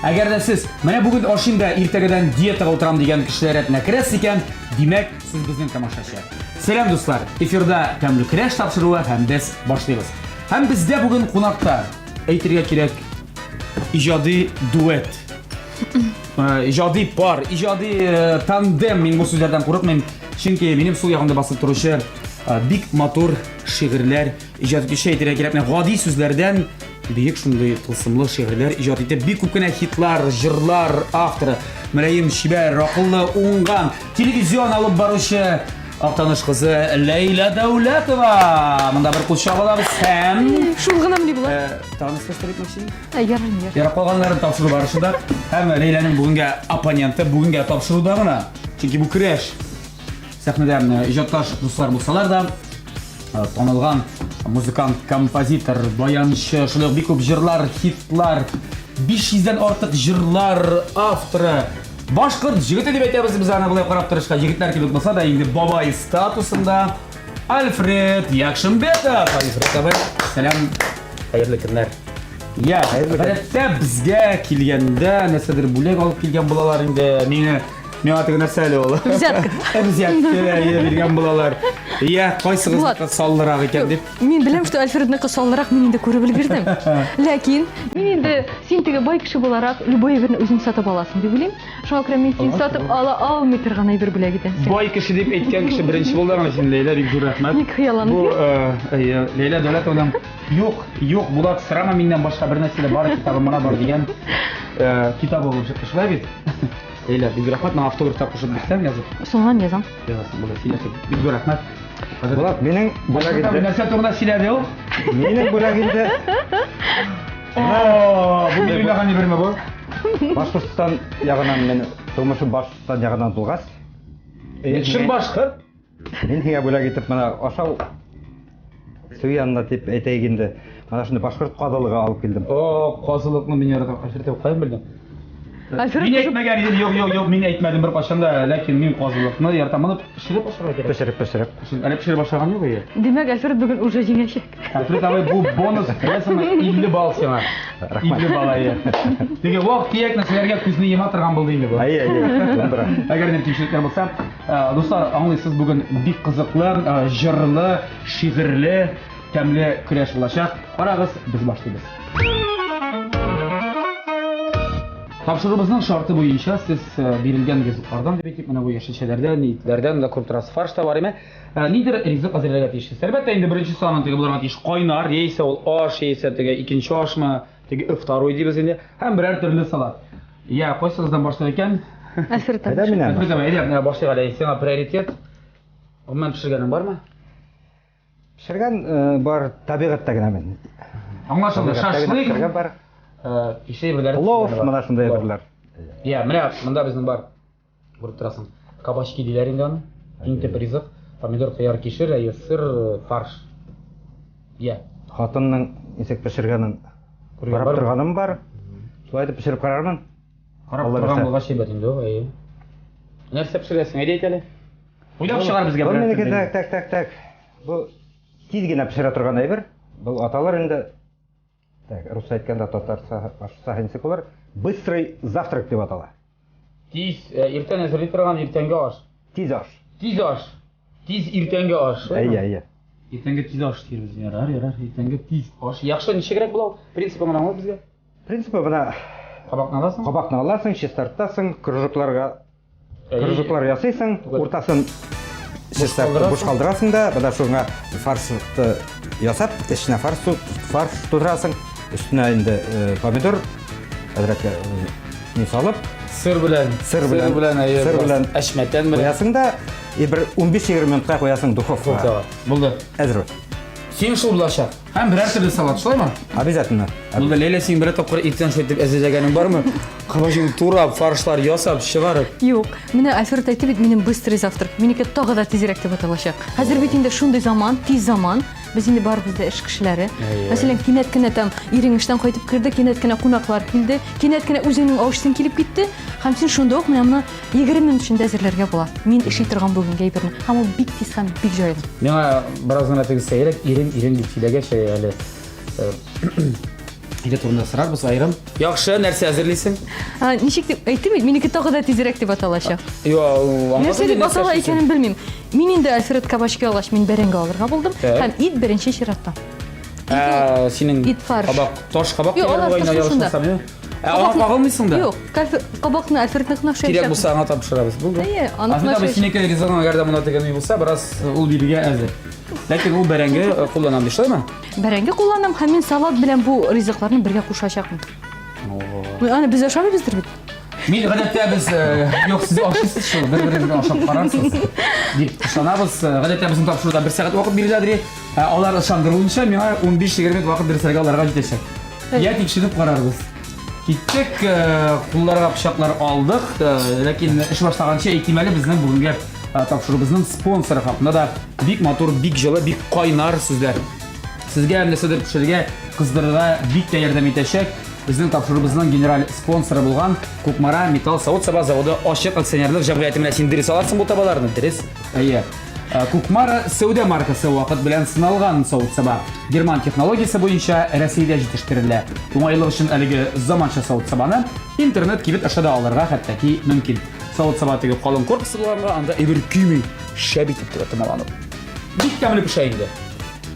Agar da siz mana bugun oshingda ertagadan diyetaga o'tiraman degan kishilar yatna kirasiz ekan, demak siz bizning tomoshachi. Selam do'stlar. Efirda Tamli kurash topshiruvi ham biz boshlaymiz. Ham bizda bugun qonaqda aytirga kerak ijodiy duet. Ijodiy par, ijodiy tandem men bu so'zlardan qo'rqmayman. Chunki mening sol yog'imda bosib turuvchi big motor she'rlar ijod etishi aytirga kerak g'odiy so'zlardan büyük shunday tılsımlı şehirler ijod etib bir ko'pgina hitlar, jırlar, avtori Müreyim Şiber, aqlli o'ngan televizyon olib boruvchi Aqtanish qizi Leyla Davlatova. Bunda bir qo'shiq olamiz ham. Shulg'inam ne bo'ladi? Tanishtirib aytmoqchi. Yaramir. Yara qolganlarini topshirib borishida ham Leylaning bugungi opponenti bugungi topshiruvda mana. Chunki bu kurash sahnada ijoddosh do'stlar bo'lsalar da tanilgan muzikant, kompozitor, bayanchi, shunday bir ko'p jırlar, hitlar, 500 dan ortiq jırlar avtori. Boshqirt jigiti deb aytamiz biz ana bunday qarab turishga yigitlar kelib bo'lsa da endi boboy statusida Alfred Yakshimbetov. Alfred, salom, xayrli kunlar. Ya, albatta bizga kelganda narsadir bo'lak olib kelgan bolalar endi men atiga narsali bo'ldi. Bizga bergan bolalar. Ya, qaysi qizga solliroq ekan deb. Men bilaman, что Alfredniki solliroq men endi ko'rib ulgurdim. Lekin men endi sentiga boy kishi bo'laroq любой birini o'zing sotib olasan deb o'ylayman. Shunga ko'ra men seni sotib olmay turgan bir bo'lak ekan. Boy kishi deb aytgan kishi birinchi bo'ldi mana shunday Leyla deb rahmat. Nik xayolanib. Bu Leyla Davlatovdan yo'q bular sirama mendan boshqa bir narsalar bor kitobim mana bor degan kitob bo'lib chiqishlar bit. Leyla bir rahmat, men avtografda qo'shib bersam yozib. So'ngan yozam. Yozasam bo'ladi. Bir rahmat. Bulat mening bo'lagimda narsa to'g'rida siladi yo'q. Mening bo'lagimda bu o'ylagan berma bu. Башқұртстан жағынан мен тұрмышым Башқұртстан жағынан тұлғас. Шын башқұрт? Мен теңе бөлек етіп, мына ашау сөй янына деп әйтейгенде, мана шынды Башқұрт қадылыға алып келдім. Қазылықны мен яратып қашыртып қайын білдім. Alfred Мен айтмаған едім, yo'q, men aytmadim bir qachonda, lekin men qozilikni ertaman pishirib boshlagan kerak. Pishirib. Ana pishirib boshlagan yo'q ey. Demak, Alfred bugun уже jengashak. Alfred avay bu bonus, bilasizmi, 50 ball sema. 50 ball ey. Degan vaqt kiyakni sizlarga ko'zni yema turgan bo'ldi endi bu. Ay. Agar men tekshirgan bo'lsam, do'stlar, anglaysiz bugun bik qiziqli, jırlı, she'rli, tamli kurash bo'lacak. Qarag'iz, biz boshlaymiz. Topshirig'imizning sharti bo'yicha siz berilgan rizqlardan deb aytib, mana bu yashachalardan, itlardan da ko'p turasiz. Farishta bor emas. Nidir rizq azirlarga tegishli. Albatta endi birinchi sonatga bularga tegish qaynar, yeysa ol osh, yeysa tega ikkinchi oshmi, tega iftaroy deymiz endi. Ham biror turli salat. Ya, qo'ysingizdan boshlar ekan. Alfred boshlaylik. Sen prioritet. Umuman pishirganing bormi? Pishirgan bor tabiatdagina men. Anglashildi. Shashlik. Бар. Ishlayverlar. Lov mana shunday birlar. Ya, mana bunda bizning bor. Ko'rib turasың. Kabashki deylar endi uni. Eng tepa rizq. Pomidor, xiyar, kishir, sir, farsh. Ya. Xotinning esek pishirganын qarab turganim bor. Шулай deb pishirib qararman. Qarab turgan bo'lgan shaybat endi o, ey. Narsa pishirasың, aytayli. O'ylab chiqar bizga bir. Meniki tak. Bu tezgina pishira turgan bir. Bu atalar endi Рус aytganda татар сахинсик ular быстрый завтрак deb атала. Tez ertan hazırlayıp turgan ertangi osh. Tez osh. Tez ertangi osh. Ay. Ertangi tez osh deymiz. Yarar. Ertangi tez osh. Yaxshi necha kerak bo'ladi? Prinsipi mana bu bizga. Prinsipi mana Qabaqni olasan? Qabaqni olasan, chestartasan, кружоклар ясайsan, o'rtasin chestartib bo'sh qoldirasan da, mana shunga farsni yasab, ichine farş tuturasan. Üstüne endi pomidor, adraka ne solib, sir bilan ashmatan bilan qo'yasan da, bir 15-20 minutga qo'yasan duxovkaga. Bo'ldi. Hazır. Sen shu bo'lashaq. Ham biror turli salat shuymi? Обязательно. Bo'ldi, Leyla sen bir topqir etdan sho'ytib azajaganing bormi? Qabashing turab, farshlar yasab, shivarib. Yo'q, meni Alfred aytib, mening bыстрый завтрак. Meniki tog'ida tezroq deb atalashaq. Hozir bit endi shunday zaman, tez zaman biz endi baribizda ish kishilari. Masalan, kenatgina tam ering ishdan qaytib kirdi, kenatgina qo'noqlar keldi, kenatgina o'zining ovishdan kelib ketdi. Ham sen shundoq mana 20 minut ichida hazırlarga bo'ladi. Men ishlay turgan bo'lgan gapirni. Ham u big tez ham big joyda. Menga birozgina tegsa kerak, ering deb chilaga hali Әйдә турында сорарбыз айрым. Яхшы, нәрсә әзерлисең? Ничек дип әйттем бит, минеке тагы да тизрәк дип аталачак. Нәрсә дип атала икән? икәнен белмим. Мин инде Альфред кабачки алгач, мин бәрәңге алырга булдым һәм ит беренче чиратта. Синең Ит фарш. кабак, таш кабак Юк, алар ойна ташында. ярышмасам. Аңа кагылмыйсың да? Юк, кабакны Альфреднең кынак Кирәк булса аңа тапшырабыз. Булды. Әйе, аны Аслында кынак без синеке ризыгың әгәр дә монда тегән булса, бераз ул бирергә әзер. Ләкин ул бәрәңге кулланам ди, шулаймы? Бәрәңге кулланам һәм мин салат белән бу ризыкларны бергә кушачакмын. Аны без ашамыйбыздыр бит. Мин гадәттә без юк сез ашыйсыз шул, бер-берегезгә ашап карарсыз. Дип ышанабыз. Гадәттә безнең тапшыруда 1 сәгать вакыт биреләдер. Алар ышандырылынча миңа 15-20 минут вакыт бирсәгә аларга җитәчәк. Я тикшереп карарбыз. Киттек, кулларга пычаклар алдык, ләкин эш башлаганча әйтимәле безнең бүгенге тапшырубызның спонсоры хакында да бик матур, бик җылы, бик кайнар сүзләр. Сезгә нәрсәдер пешерергә, кыздырырга бик тә ярдәм итәчәк. Безнең тапшырубызның генераль спонсоры булган Кукмара металл савыт-саба заводы ачык акционерлык җәмгыяте белән син дөрес аларсың бу табаларны, дөрес? Әйе. Кукмара сәүдә маркасы вакыт белән сыналган савыт-саба. Герман технологиясе буенча Россиядә җитештерелә. Уңайлык өчен әлеге заманча савыт-сабаны интернет кибет аша да алырга хәтта мөмкин. Савыт-саба теге калын корпусы булганга анда әбер көймый, шәп итеп тора томаланып. Бик тәмле пешә инде.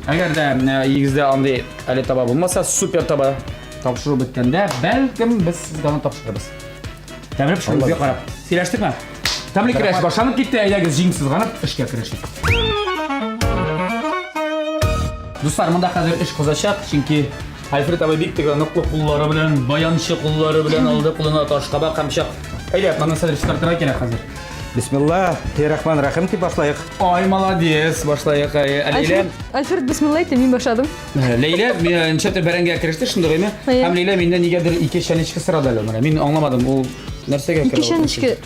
Әгәр дә егездә андый әле таба булмаса, супер таба тапшыру беткәндә, бәлкем без сезгә аны тапшырырбыз. Тәмле пешерүгә карап. Сөйләштекме? Тәмле көрәш башланып китте, әйдәгез җиңсезганып эшкә керешик. Дуслар, монда хәзер эш кызачак, чөнки Альфред абый бик теге ныклы куллары белән, баянчы куллары белән алды кулына таш кабак һәм пычак. Әйдә, моны сәлер чистартырга кирәк хәзер. Бисмиллаһир-рахманир-рахим дип башлайык. Ай, молодец, башлайык. Ләйлә. Альфред, бисмилла әйтте, мин башладым. Ләйлә, мен ничәтә бәрәңгә кереште, шундыймы? Һәм Ләйлә миндән нигәдер 2 чәнечке сорады әле. Мин аңламадым, ул нәрсәгә керә? 2 чәнечке.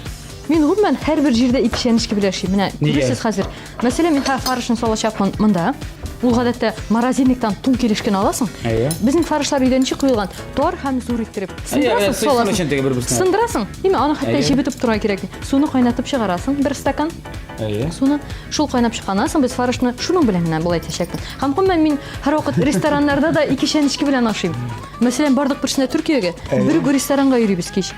Мин гомумән һәрбер җирдә 2 чәнечке белән эшлим. Менә күрәсез хәзер. Мәсәлән, мин фарышны салачакмын монда. Ул гадәттә морозильниктан тун килешкен аласың. Безнең фарышлар өйдән ничек куелган? Тар һәм зур иттереп. Сындырасың. Димә, аны хәтта җибетеп торга кирәк. Суны кайнатып чыгарасың, 1 стакан. Суны шул кайнап чыкканнан соң без фарышны шуның белән генә булай итәчәкбез. Һәм гомумән мин һәр вакыт рестораннарда да 2 чәнечке белән ашыйм. Мәсәлән, бардык берсенә Төркиягә, бер ресторанга йөрибез кич.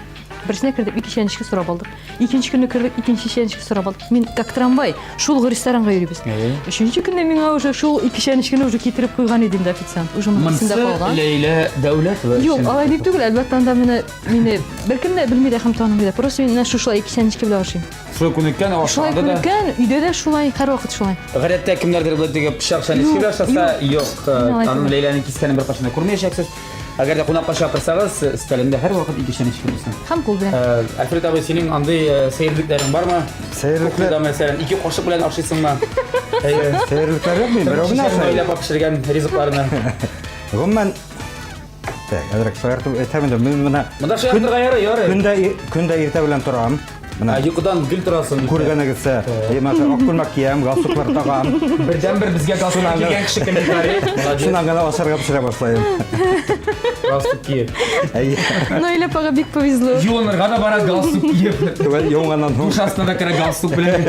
Берсенә кердек, 2 чәнечке сорап алдык. Икенче көнне кердек, икенче чәнечке сорап алдык. Мин как трамвай шул ресторанга йөрибез. Өченче көнне миңа уже шул 2 чәнечкене уже китереп куйган идем дә официант. Уже монысында калган. Ләйлә Дәүләтова. Юк, алай дип түгел, әлбәттә анда мине беркем дә белми дә һәм танымый да. Просто мин шулай 2 чәнечке белән ашыйм. Шулай күнеккән Шулай ашаганда да. күнеккән, өйдә дә шулай, һәр вакыт шулай. Гадәттә кемнәрдер булып теге пычак чәнечке белән ашаса, юк. Аны Ләйләнең кискәнен бер кашына күрмәячәксез. Әгәр дә кунакка чакырсагыз, стәлендә һәр вакыт 2 чәнечке булсын. Һәм кул белән. Альфред абый, синең андый сәерлекләрең бармы? Сәерлекләр, Мәсәлән, 2 кашык белән ашыйсыңмы? сәерлекләр юк, мин берәү генә ашыйм. Ләйлә пешергән ризыкларны. Гомумән, әзрәк шаяртып әйтәм инде, мин моны Монда шаяртырга ярый. көндә иртә белән торам. Менә Йокыдан гел торасың. күргәнегезсә, ак күлмәк киям, галстуклар тагам. Бердән-бер безгә галстук кигән кеше комментарий. Шуннан гына ашарга пешерә башлайм. Галстук киеп. Но или пага бик повезло. Юлларга да бара галстук киеп. Түгел, яңадан һуң. Душ астына керә галстук белән.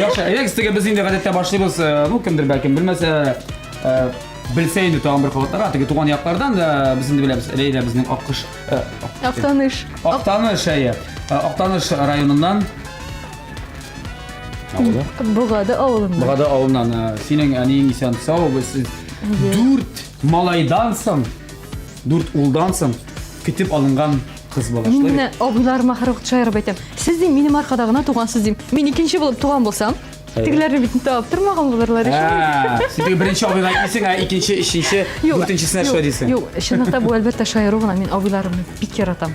Яхшы, әйдәгез теге без инде гадәттә башлыйбыз. Ну, кемдер бәлкем белмәсә, белсә инде тагын бер кабатларга, теге туган яклардан да без инде беләбез. Ләйлә безнең Аккыш. Актаныш. Актаныш районыннан. Бугада авылыннан. Бугада авылыннан. Синең әниең исән сау, без 4 малайдансың, 4 улдансың көтеп алынган кыз Мин балашлар. менә абыйларыма һәр вакыт шаярып әйтәм. Сез дим, минем аркада гына тугансыз дим. Мин икенче булып туган булсам, тегеләрне бит табып тормаган булырлар. Син теге беренче абыйга әйтсең, икенче, өченче, дүртенчесенә шулай дисең. Юк, чынлыкта бу әлбәттә шаяру гына. Мин абыйларымны бик яратам.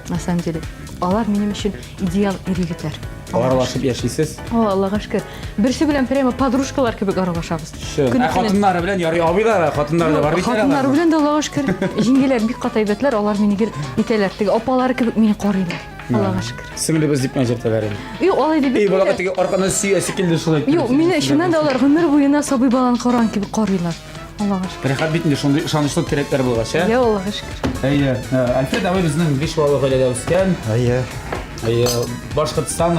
На самом деле, алар минем өчен идеал ир-егетләр. Аралашып яшисез. Аллага шөкер. Берсе белән прямо подружкалар кебек аралашабыз. Хатыннары белән ярый абыйлар, хатыннары да бар бит. Хатыннар белән дә Аллага шөкер. Җиңгеләр бик каты әйбәтләр, алар мине гел итәләр. Теге апалары кебек мине карыйлар. Аллага шөкер. Сеңлебез дип мәҗәптәләр. Юк, алай дип. Эй, балага теге арканы сөясе килде шулай. Юк, мине чыннан да алар гомер буена сабый баланы каран кебек карыйлар. Аллага шөкер. Рәхәт бит инде шундый ышанычлы терәкләр булгач, Я Аллага шөкер. Әйе, Альфред абый безнең 5 балалы гаиләдә үскән. Әйе. Башкортстан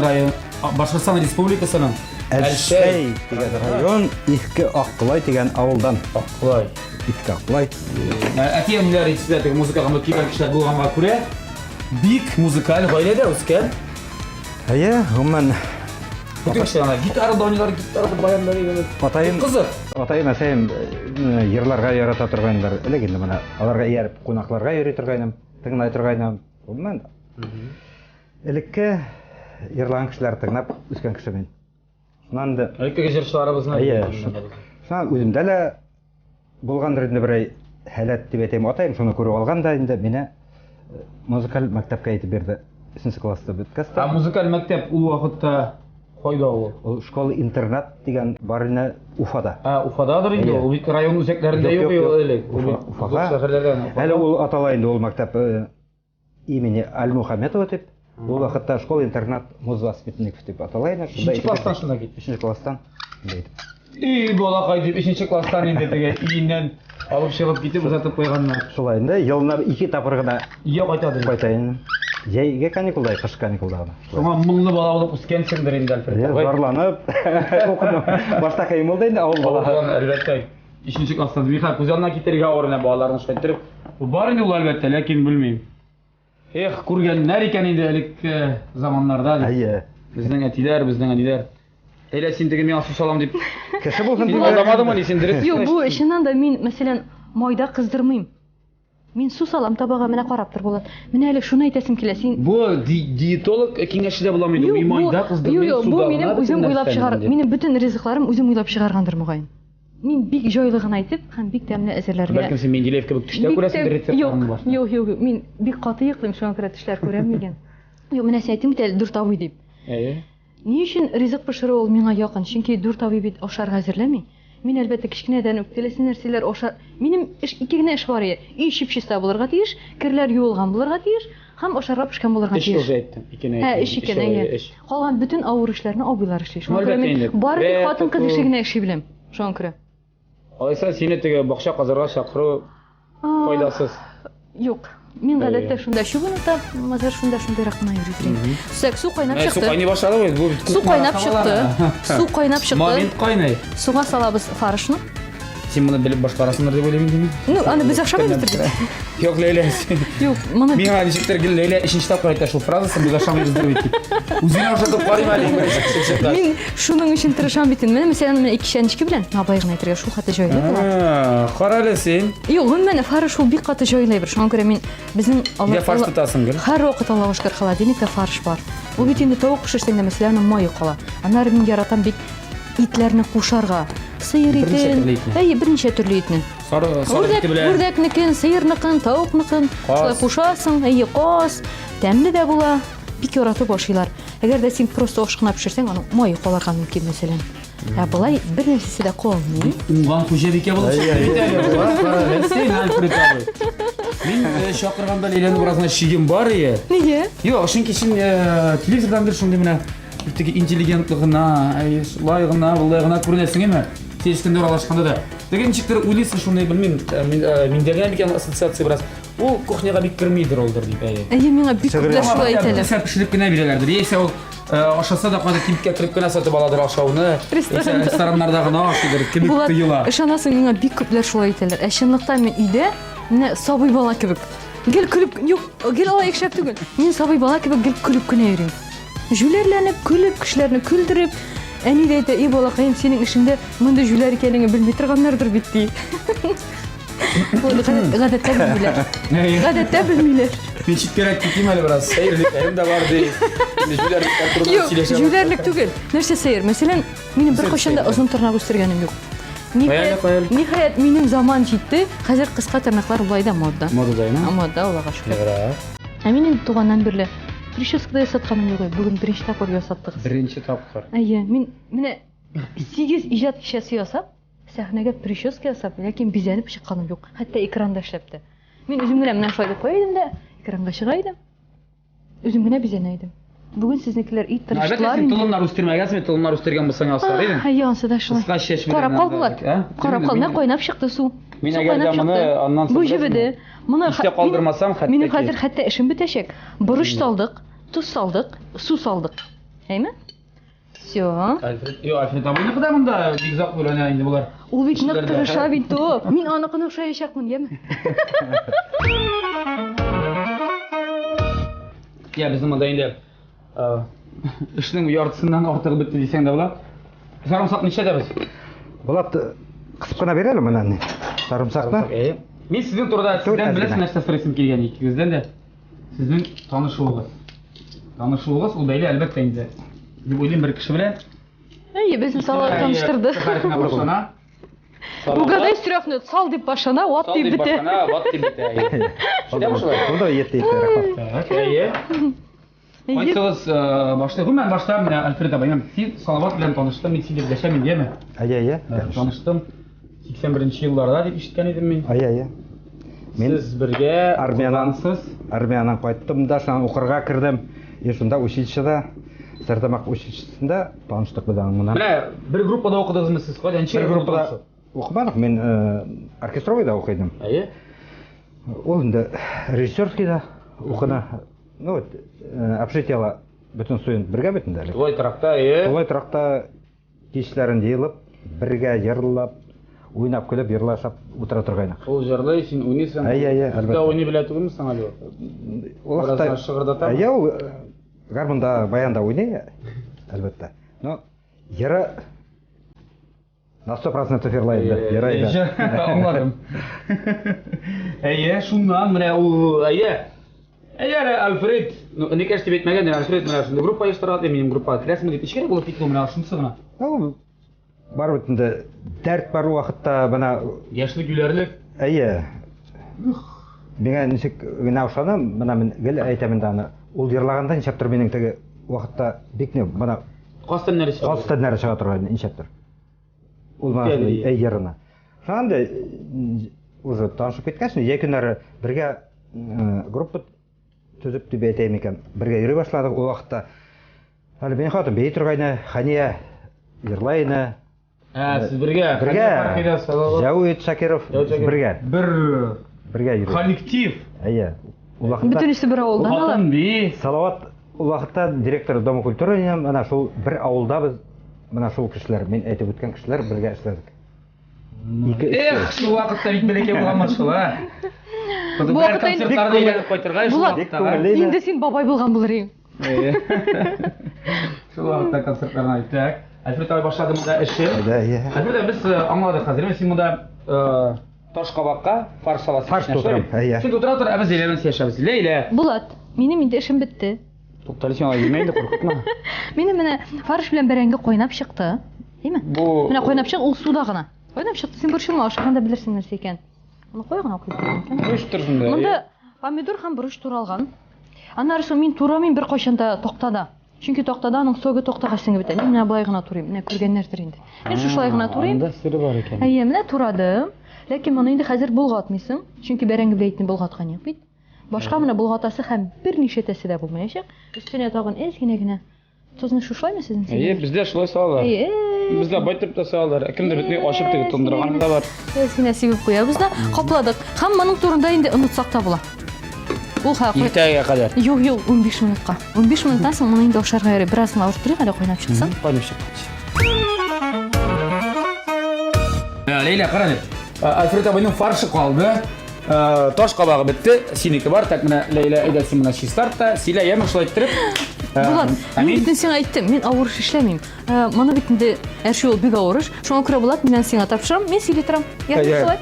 Башкортстан Республикасының Әлшәй деген район, Иске Аққылай деген ауылдан. Аққылай. Иске Аққылай. Әтемләр итсәтеге музыкага мөкибән кешеләр булганга күрә, бик музыкаль гаиләдә үскән. Әйе, гомумән Ана гитарада уйныйлар, гитарада баяндар дигән. атайым Кызык. Атайым әсәем йырларга ярата торганнар. Элек инде менә аларга ияреп кунакларга йөри торгайным, тыңлай торгайным. Гомумән элекке йырлаган кешеләр тыңлап үскән кеше мин. Шуннан да Элекке җырчыларыбызны. әйе. Шуннан үземдә лә булгандыр инде берәй халат дип әйтәм. Атайым шуны күреп алган да инде мине музыкаль мәктәпкә әйтеп бирде. 3нче класста биткәстә. Музыкаль мәктәп ул вакытта кайда ул? Ул школа-интернат дигән бар ине Уфада. Уфададыр инде. Ул бит район үзәкләрендә юк элек. Уфага. Әле ул атала инде ул мәктәп имени Аль-Мухаммедова дип. Ул вакытта школа-интернат музвоспитанник дип атала иде. Шунда класстан шунда китте. 3нче класстан. И балакай дип 3нче класстан инде теге иеннән алып чыгып китеп узатып куйганнар. Шулай инде елына 2 тапкыр гына Ия кайтады. кайтайын. Җәйге каникулда, кыш каникулда. Шуңа моңлы бала булып үскәнсеңдер инде Альфред. Зарланып, укыдым. Башта кыйм булды инде авыл балага. Әлбәттә. 3нче класста Михаил күз алдына китәргә авырына балаларны шайтырып. Бу бар инде ул әлбәттә, ләкин белмим. Эх, күргәннәр икән инде элек заманнарда. Әйе. Безнең әтиләр. Әйлә син теге миңа су салам дип. Кеше булсын Син алдамадыңмы ни син дөрес? Юк, бу чыннан да мин, мәсәлән, майда кыздырмыйм. Мин су салам табага менә карап тор булат. Менә әле шуны әйтәсем килә. Син Бу диетолог киңәшчедә буламы инде? Мин майда кыздырмыйм, Юк, бу суда минем гына үзем бөтен уйлап нәрсәне чыгар. инде. Минем бөтен ризыкларым үзем уйлап чыгаргандыр мөгаен. Мин бик җайлы гына әйтеп, һәм бик тәмле әзерләргә. Бәлкем син Менделеев кебек төштә күрәсеңдер рецептларны башта. Юк, мин бик каты йоклыйм, шуңа күрә төшләр күрәм мигән. Юк, менә син әйтим бит әле дүрт абый дип. Әйе. Ни өчен ризык пешерү ул миңа якын? Чөнки дүрт абый бит ашарга әзерләми. Мин әлбәттә кичкенәдән үк теләсе нәрсәләр ашар. Минем ике генә эш бар иде. Үй чип-чиста булырга тиеш, кирләр юылган булырга тиеш, һәм ашарга пешкән булырга Эш тиеш. уже әйттем. Икене. Эш икән, әйе. Калган бөтен авыр эшләрне абыйлар эшли. Шуңа күрә Әлбәттә инде. мин бары хатын кыз эшигенә эшли беләм. Шуңа күрә. Алайса сине теге бакча казырга чакыру файдасыз. Юк. Мин гадәттә шунда чүгүнтә, мазар шунда ракына йөридем. Су кайнап Су чыкты. кайный башлады бит. Бу бит Су кайнап чыкты. Су кайнап чыкты. Момент кайный. Суга салабыз фарышны. Син моны белеп башкарасыңдыр дип уйлыйм инде. Ну, аны без акчамыз бирдек. Юк, Лейла. Юк, моны Миңа ничектер Лейла 3нче тапкыр әйтә шул фразасын без акчамыз бирдек дип. Үзенә ошатып карыйм әле инде. мин шуның өчен тырышам бит инде. Мәсәлән, мен 2 чәнчке белән абай гына әйтергә шул хәтта җайлы була. Кара әле син. Юк, гомумән фарыш ул бик каты җайлы бер. Шуңа күрә мин безнең Я фарш тотасың гел. һәр вакыт Аллаһ шөкер холодильникта фарш бар. Ул бит инде тавык пешерсәң дә мәсәлән майы кала. Аннары мин яратам бик итләрне кушарга. Сыйыр итен, берничә төрле итне. Сары ите белән. Үрдәкнекен, сыйырныкын, тавыкныкын, шулай кушасың, каз, тәмле дә була. Бик яратып ашыйлар. Әгәр дә син просто аш кына пешерсәң, аны май калырга мөмкин мәсәлән. Ә болай бер нәрсәсе дә калмый. Уңган хуҗабикә булып чыкты. Син Альфред абый. Мин чакырганда Лейләне беразына шигем бар иде. Нигә? Юк, чөнки син телевизордан бер шундый менә теге интеллигентлыгына, шулай гына, булай гына күренәсең име? Тескендә аралашканда да. Теге ничектер уйлыйсың шундый белмим. Миндә генә бик ассоциация бераз. Ул кухняга бик кермидер олдыр дип әйе. Әйе, миңа бик күпләр шулай әйтәләр. Нәрсә пешереп кенә бирәләрдер. Яисә ул ашаса да кадәр кипкә кереп кенә сатып аладыр ашауны. Рестораннарда гына ашыйдыр, кебек Булат, тыела. ышанасың, миңа бик күпләр шулай әйтәләр. Ә чынлыкта мин өйдә менә сабый бала кебек. Гел көлүп, юк, гел алай шәп түгел. Мин сабый бала кебек гел көлүп кенә йөрим. Жүләрләнеп, көлүп, кешеләрне күлдереп, әни дә әйтә, "И балакаем, синең эшеңдә мондый жүләр икәнлеген белми торганнардыр бит" ди. Гадәттә белмиләр. Гадәттә белмиләр. Мин читкәрәк китим әле бераз. Сәерлек дә бар ди. Жүләрлектәр турында Юк, сөйләшәм. жүләрлек түгел. Нәрсә сәер? Мәсәлән, минем бер кашанда озын тырнак үстергәнем юк. Ниһаять минем заман җитте. Хәзер кыска тырнаклар булай да модда. Модада, ма? Модда, Аллага шөкер. Ә минем туганнан бирле прическа ясатканым юк. Бүген беренче тапкыр ясаттык. Беренче тапкыр. Әйе, мин менә 8 иҗат кичәсе ясап, сәхнәгә прическа ясап, ләкин бизәнеп чыкканым юк. Хәтта экранда эшләпте. Мин үзем генә менә шулай дип куйдым да, экранга чыга идем. Үзем генә бизәнә идем. Бүген сезнекеләр ит тырыштылар инде. Толымнар үстергәнсең, толымнар үстергән булсаң ясар идең. Әйе, ансы да шулай. Кыска чәч белән. Карап калдылар. Карап калды, кайнап чыкты су. Мин әгәр дә моны аннан Бу җибеде. Моны Истә калдырмасам, хәтта минем хәзер хәтта эшем бетәчәк. Борыч салдык, туз салдык, су салдык. Әйме? Все. Альфред абыйныкы да монда бик зак булана инде булар. Ул бит нык Кешеләрдә, тырыша һә? бит ул. Мин аныкына охшаячакмын, яме? Я безнең монда инде эшнең яртысыннан артыгы бетте дисәң дә була. Сарымсак ничә дә без? Булат кысып кына бирәле менә сарымсакны. Мин сезнең турыда сездән әзер беләсез генә. нәрсә сорыйсым килгән икегездән дә. Сезнең танышуыгыз. Танышуыгыз ул бәйле әлбәттә инде. Дип уйлыйм бер кеше белән. Әйе, безне сала таныштырды. Тарихына башлана. Угадай стрёхны, сал дип башына, ват Сал дип дип бите. башлана, ват дип битә. Шулай шулай. Ул да ете рәхмәт. Так, әйе. Айтсагыз, башта гомән башта менә Альфред абайым, син Салават белән таныштым, мин син дип дәшәм инде. Әйе. Таныштым. 81 елларда дип ишеткән идем мин. Әйе. Мин Сез бергә армиянан армиянан кайттым да, шуңа укырга кирдем. Шунда училищеда, Сардамак училищесында таныштык без аңына. Менә бер группада укыдыгызмы сез? Кайданчы? Бер группада укымадык, мин оркестровыйда укыйдым. Әйе. Ул инде режиссерскийда укына. Ну вот, общитела бөтен студент бергә бит инде. Твой тракта, әйе. Шулай торакта кичләрен җыелып, бергә җырлап, уйнап көлеп, йырлашып утыра торгайнык. Ул җырлый, син уйныйсың. Әйе, Да әлбәттә. уйный белә түгелме әле? Ул Бераздан шыгырдата. Әйе, ул гармонда, баянда уйный, әлбәттә. Но йыры на 100% йырлай инде. Йырлай инде. Аңладым. Әйе, шуннан менә ул, әйе. Әйе, Альфред, ну ник әшти бетмәгән, Альфред менә шундый группа оештыра, минем группа керәсеңме дип ишкәре булып китте менә шунысы гына. Ул бар бит инде дәрт бар вакытта бана Яшьлек юләрлек. әйе. Миңа ничек генә ошаны, менә мин гел әйтәмен дә аны. Ул йырлаганда ничектер минең теге вакытта бик не бана Кастан нәрсә? Кастан нәрсә чыга торган ничектер. Ул менә әйерына. Шунда уже танышып киткәч, якыннары бергә группа төзеп дип әйтәм икән. Бергә йөри башладык ул вакытта. Әле мин хатын бей торгайны, Хания йырлайны. Сез бергә. Бергә. Җавит Шакиров бергә. Бергә йөри. Коллектив. Әйе. Ул вакытта Бөтенесе бер авылдан алар. Хатын би. Салават ул вакытта директор Дома культуры менә шул бер авылда без менә шул кешеләр, мин әйтеп үткән кешеләр бергә эшләдек. Эх, шул вакытта бик бәләкәй булган машина. Бу вакытта инде концертларда әйләнеп кайтырга шул Булат, вакытта. инде син бабай булган булыр идең. Шул вакытта концертларны әйтәк. Альфред абай башлады монда эшен. Әйе. Альфред без аңладык хәзер. Син монда таш кабакка фарш саласы. Фарш тутырам, әйе. Син тутыра тор, без Ләйләмен яшәбез. Ләйлә. Булат, минем инде эшем бетте. Туктале син алай инде куркытма. Минем менә фарш белән бәрәңге кайнап чыкты. Әйме? Бу Менә кайнап чык, ул суда гына. Кайнап чыкты, син борчылма, ашаганда белерсең нәрсә икән. Моны кой гына куйып куйган. Үштер шунда. Монда помидор һәм борыч туралган. Аннары соң мин турамыйм бер кайчанда токтада. Чөнки токтада аның согы токтага сеңеп бетә. Мин менә болай гына турыйм. Менә күргәннәрдер инде. Мин шулай гына турыйм. Анда сире бар икән. Әйе, менә турадым. Ләкин моны инде хәзер булгатмыйсың. Чөнки бәрәңге бәйтне булгаткан юк бит. Башка менә булгатасы һәм берничә тәсе дә булмаячак. Өстенә тагын генә тузны шушлаймы сезнең? Әйе, бездә шулай салалар. Әйе. Бездә байтып та салалар. Кемдер битне ачып тегеп тондырган да бар. Генә сибеп куябыз да капладык. Һәм турында инде онытсак та була. Ул хакы. Иртәгә кадәр. Юк, 15 минутка. 15 минуттан соң моны инде ашарга ярый. Бераз авырып торыйк, әле кайнап чыксын. Кайнап чыккач. Ләйлә, карады. Альфред абайның фаршы калды. Таш кабагы бетте. Синеке бар, так менә Ләйлә әйдә син менә чистарта. Силә яме шулай иттереп. Булат, мин бит сиңа әйттем, мин авыр эш эшләмим. Моны бит инде әрші ул бик авыр эш. Шуңа күрә Булат, мин сиңа тапшырам, мин силе торам. Ярдәм шулай.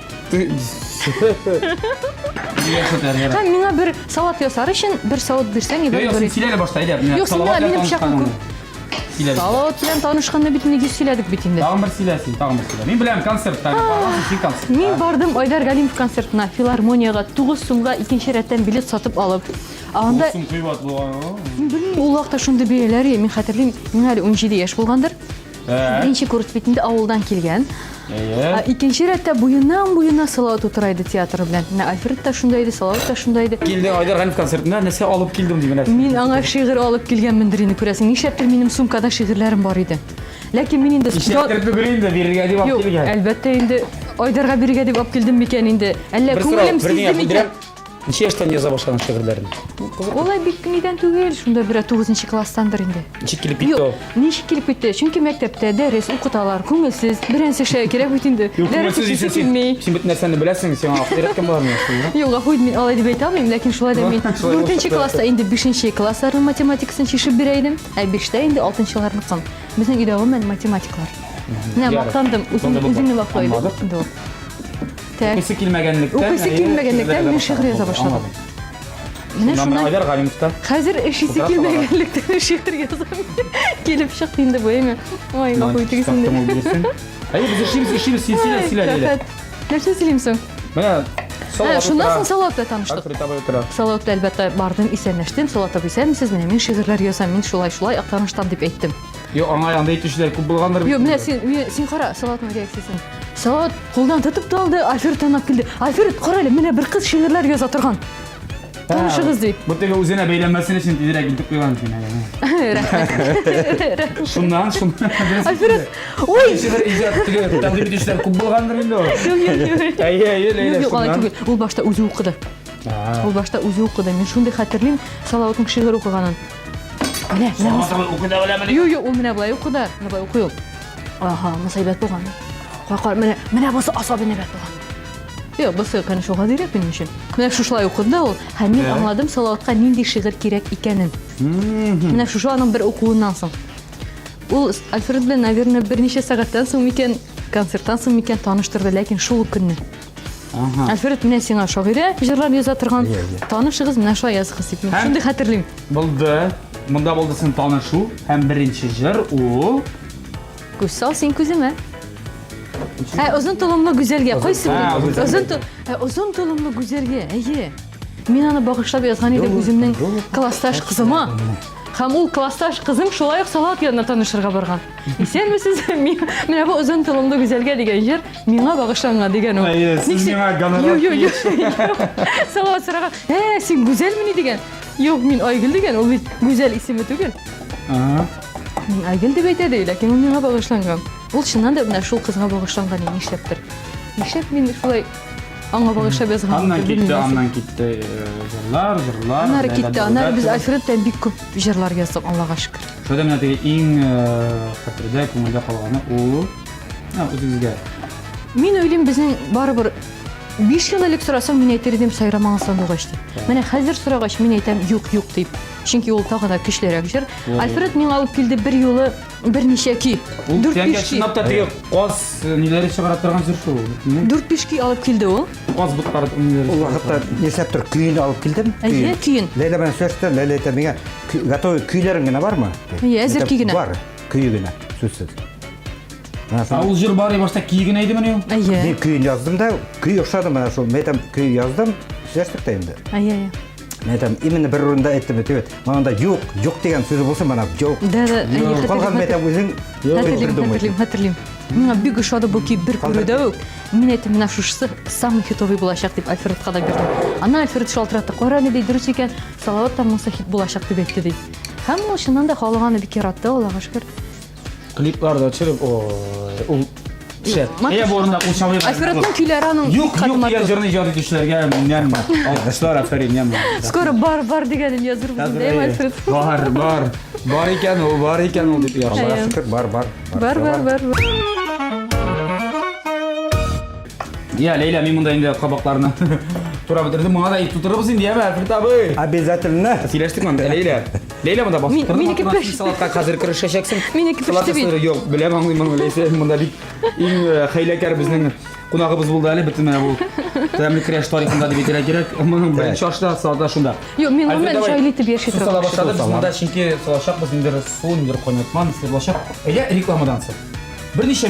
Һәм миңа бер сават ясар өчен бер сават бирсәң, Юк, син Силәгә башта әйдә. Юк, син минем пычакны күр. Силә. Сават белән танышканда бит инде сөйләдек бит инде. Тагын бер Силә син, тагын бер Силә. Мин беләм концертта, син концерт. Мин бардым Айдар Галимов концертына, филармонияга 9 сумга икенче рәттән билет сатып алып. Анда Сум кыйбат булган. мин белмим, ул вакытта шундый бәяләр, мин хәтерлим, мин әле 17 яшь булгандыр. Беренче курс бит инде авылдан килгән. Икенче рәттә буеннан Салават утыра иде театры белән. Менә Альфред та шунда иде, Салават та шунда иде. Килдең Айдар Галимов концертына, нәрсә алып килдем дигән. Мин аңа шигырь алып килгәнмендер инде, күрәсең. Нишләптер минем сумкада шигырьләрем бар иде. Ләкин мин инде Ишәктереп бөгелә инде бирергә дип алып килгән. Әлбәттә инде Айдарга бирергә дип алып килдем микән инде. Әллә күңелем сизде микән? Ниче яштан яза башлаган шигырьләрен? Олай бик нидән түгел, шунда бер 9нчы класстандыр инде. Ничек килеп китте Юк, ул? ничек килеп китте? Чөнки мәктәптә дәрес укыталар, күңелсез, беренсе шәй кирәк бит инде. Дәрес укыйсы килмәй. Син бит нәрсәне беләсең, сиңа акырыткан булармы? Юк, ахуй мин алай дип әйтә алмыйм, ләкин шулай да мин Шулай 4нче класста инде 5нче классларның математикасын чишеп бирә идем, ә 5тә инде 6нчыларныкын. Безнең өйдә гомумән математиклар. Менә Ярый. мактандым, үземне мактайм. Аңладык. Укыйсы килмәгәнлектән. Укыйсы килмәгәнлектән мин шигырь яза башладым. Менә Шуннан шуннан Айдар Галимовта. хәзер эшисе килмәгәнлектән шигырь язам. Килеп чыкты инде бу әйме. Ой, ахуй тегесен. Әйе, без ишибез силсилә. Рәхәт. Нәрсә сөйлимсең? Менә Шуннан соң Салаватта таныштык. Альфред абай утыра. Салаватта әлбәттә бардым, исәнләштем. Салават абый, исәнмесез? Менә мин шигырьләр язам, мин шулай актаныштан дип әйттем. Yo, аңа янда итүчеләр күп булгандыр. Юк, менә син кара, Салаватның реакциясын. Салават кулдан тотып та алды, Альфред танап килде. Альфред, кара әле, менә бер кыз шигырьләр яза торган. Танышыгыз дип. Бу теге үзенә бәйләнмәсен өчен тизрәк илтеп куйган син. Рәхмәт. Шуннан. Альфред, ой! Шигырь иҗат теге тәкъдим итүчеләр күп булгандыр инде ул. Юк. Әйе, Ләйлә, Юк, алай шуннан. түгел. Ул башта үзе укыды. Ул башта үзе укыды. Мин шундый хәтерлим Салаватның шигырь укыганын. Менә, Укыда беләме? Юк, ул менә булай укыды. Менә булай укый ул. Аха, мусайбат булган. Кара, менә бусы асаби нәбәт булган. Юк, бусы, конечно, гадирәк минем өчен. Менә шушылай укыды да ул. Һәм мин аңладым Салаватка нинди шигырь кирәк икәнен. Менә шушы аның бер укуыннан соң. Ул Альфред белән, наверное, берничә сәгатьтән соң микән, концерттан соң микән таныштырды, ләкин шул көнне. Альфред, менә сиңа шагыйрә җырлар яза торган. Танышыгыз, менә шулай язгыз дип. Мин шундый хәтерлим. Булды. Монда булды син танышу һәм беренче җыр ул. Күз сал син күземә. Озын толымлы гүзәлгә кайсы бу? Озын толымлы гүзәлгә. Әйе. Мин аны багышлап язган идем үземнең классташ кызыма. Һәм ул классташ кызым шулай ук Салават янына танышырга барган. Исәнмесез? Менә бу озын толымлы гүзәлгә дигән җыр миңа багышланган дигән ул. Син миңа гонорар. Юк. Салават сораган. Син гүзәлмени дигән. Юк, мин Айгөл дигән. Ул бит гүзәл исеме түгел. Мин Айгөл дип әйтә дә, ләкин ул миңа багышланган. Ул чыннан да менә шул кызга багышланган иде, нишләптер. Нишләп мин шулай аңа багышлап язган? Аннан китте җырлар. Аннары китте. Аннары без Альфредтән бик күп җырлар яздык, Аллага шөкер. Шуда менә теге иң хәтердә күңелдә калганы ул. Үзегезгә. Мин уйлыйм, безнең барыбер 5 ел элек сорасаң, мин әйтер идем сайрамаган сандугач дип. Менә хәзер сорагач мин әйтәм юк дип. Чөнки ул тагы да көчлерәк җыр. Альфред миңа алып килде бер юлы берничә ки. 4-5 ки. Чынлап та теге каз ниләре чыгара торган җыр шул. 4-5 ки алып килде ул. Каз буткары ниләре. Ул вакытта нисәптер көйін алып килдем. Әйе, көйін. Ләйлә белән сөйләштем, Ләйлә әйтә миңа, готовый көйләрең генә бармы? Әйе, әзер көй генә. Бар, көй генә, сүзсез. Ул җыр бар башта киген әйде менә ул. Әйе. Мин көйін яздым да, көй охшады менә шул. Мен әйтәм, көй яздым, сөйләштек тә инде. Әйе. Мен әйтәм, именно бер урында әйттем бит. Монда юк дигән сүз булса, менә юк. Да, Калган мен әйтәм үзең Хәтерлим. Миңа бик ошады бу ки бер күрүдә үк. Мин әйтәм, менә шушысы самый хитовый булачак дип Альфредка да бирдем. Аны Альфред шалтыратты. Кара ни ди дөрес икән, Салават та монсы хит булачак дип әйтте ди. Һәм ул чыннан да халаганы бик яратты, Аллага шөкер. Клипларда төшереп, ул шәт. Әйе, бу урында ул чалый. Альфредның көйләре аның Юк, дигән җырны иҗат итүчеләргә миннән алкышлар, афәрин, яма. Скоро бар дигәнен язырбыз инде, Альфред. Бар икән ул дип яза. Бар. Я, Ләйлә, мин монда инде кабакларны тура бетердем. Моңа да ит тутырыбыз инде, яма, Альфред абый. Обязательно. Сөйләштек монда, Ләйлә. Ләйлә монда басып торды. Минеке пеш. Салатка хәзер керешәчәксең. Минеке пеште бит. Юк, беләм аңлыйм Ләйлә. Монда бик иң хәйләкәр безнең кунагыбыз булды әле, бөтен менә бу. Тәмле креш тарихында дип әйтергә кирәк. Моның беренче ашта салата шунда. Юк, мин гомумән җайлы итеп яши Сала торам. башлады. Монда чөнки салачакбыз инде су, инде коньякман, сырлашак. Әйдә рекламадан соң. Берничә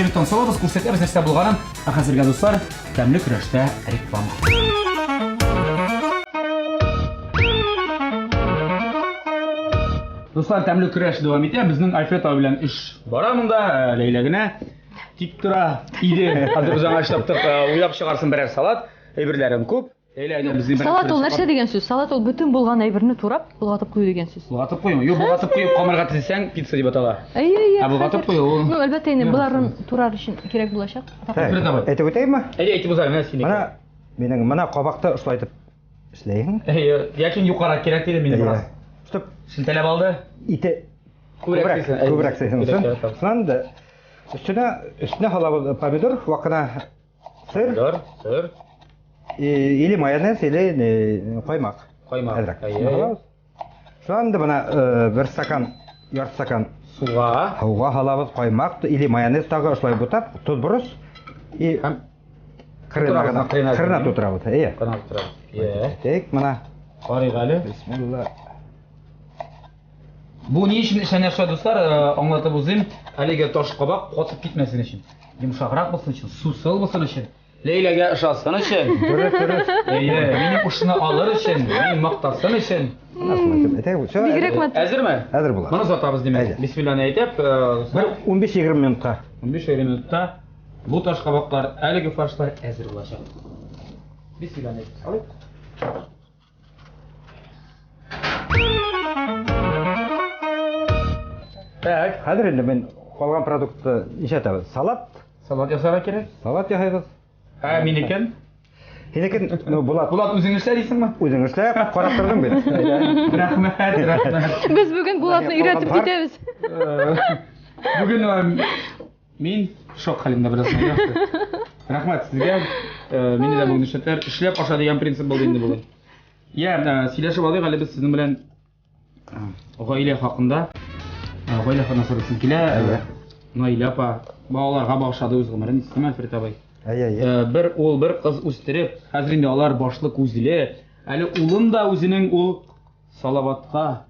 минуттан салабыз, күрсәтәбез нәрсә булганын. Хәзергә дуслар, тәмле крештә реклама. Дуслар, тәмле креш дәвам итә. Безнең Альфред абый белән эш бара монда. Ләйлә генә тик тора иде. Хәзер без аңа эшләптек, уйлап чыгарсын берәр салат. Әйберләрен күп. Ләйлә безнең Салат ул нәрсә дигән сүз? Салат ул бөтен булган әйберне турап, булгатып кую дигән сүз. Булгатып куйма. Юк, булгатып куеп камерга тезсәң, пицца дип атала. Әйе. Булгатып кую ул. Ну, әлбәттә инде буларын турар өчен кирәк булачак. Әйтеп үтәйемме? Әйдә, әйтеп узар, менә синеке. Ана Менің мына қабақты ұшлайтып ішлейін. Яkin yuqarı керек дейді мені біраз. Стоп. Шілтелеп алды. Ите Көбірек көбірек сейсің. Сонан да үстіне халабы помидор, вақына сыр, или майонез, или қоймақ. Қоймақ. Сонан да мына бір стакан, ярты стакан Суға. Хауға халабыз қоймақ, или майонез тағы ұшлай бұтап, тұз бұрыс, и қырына тұтырабыз. Қырына тұтырабыз. Тек, мына. Қариғалі. Бисмилла. Bu ne için işe yaşa dostlar anlatıp uzun әлеге таш қабақ қатып кетмесін үшін. Yumuşaqraq болсын үшін, сусал болсын үшін. Лейләгә ышасын үшін. Менің ұшына алыр үшін, менің мақтасын үшін. Бигрәк мат. Әзірме? Әзір болады. Мұны сатабыз демек. Бисмилланы айтып, 15-20 минутқа. 15-20 минутта бұл таш қабақтар, әлеге фарштар әзір болашақ. Бисмилланы айтып салайық. Так. Қазір енді мен қалған продуктты неше атабыз? Салат. Салат жасара керек. Салат жасайбыз. Менекен. Менекен, Болат. Болат өзің ішлер дейсің ба? Өзің ішлеп, қарап тұрдың бет. Рахмет. Біз бүгін Болатны үйретіп кетеміз. Бүгін мен шок халімде біраз. Рахмет сізге. Мені де бүгін ішлеп аша деген принцип болды енді бүгін. Сөйлесіп алдық, әлі біз сіздің білен ғаиле хақында. Ғаиле хақында сұрасың келе. Наилә апа балаларға бағыштады өз ғұмырын, естіме Әлфред абай. Бір ол бір қыз өстеріп, қазірінде алар башлық өзіле. Әлі ұлын да өзінің ол Салаватқа.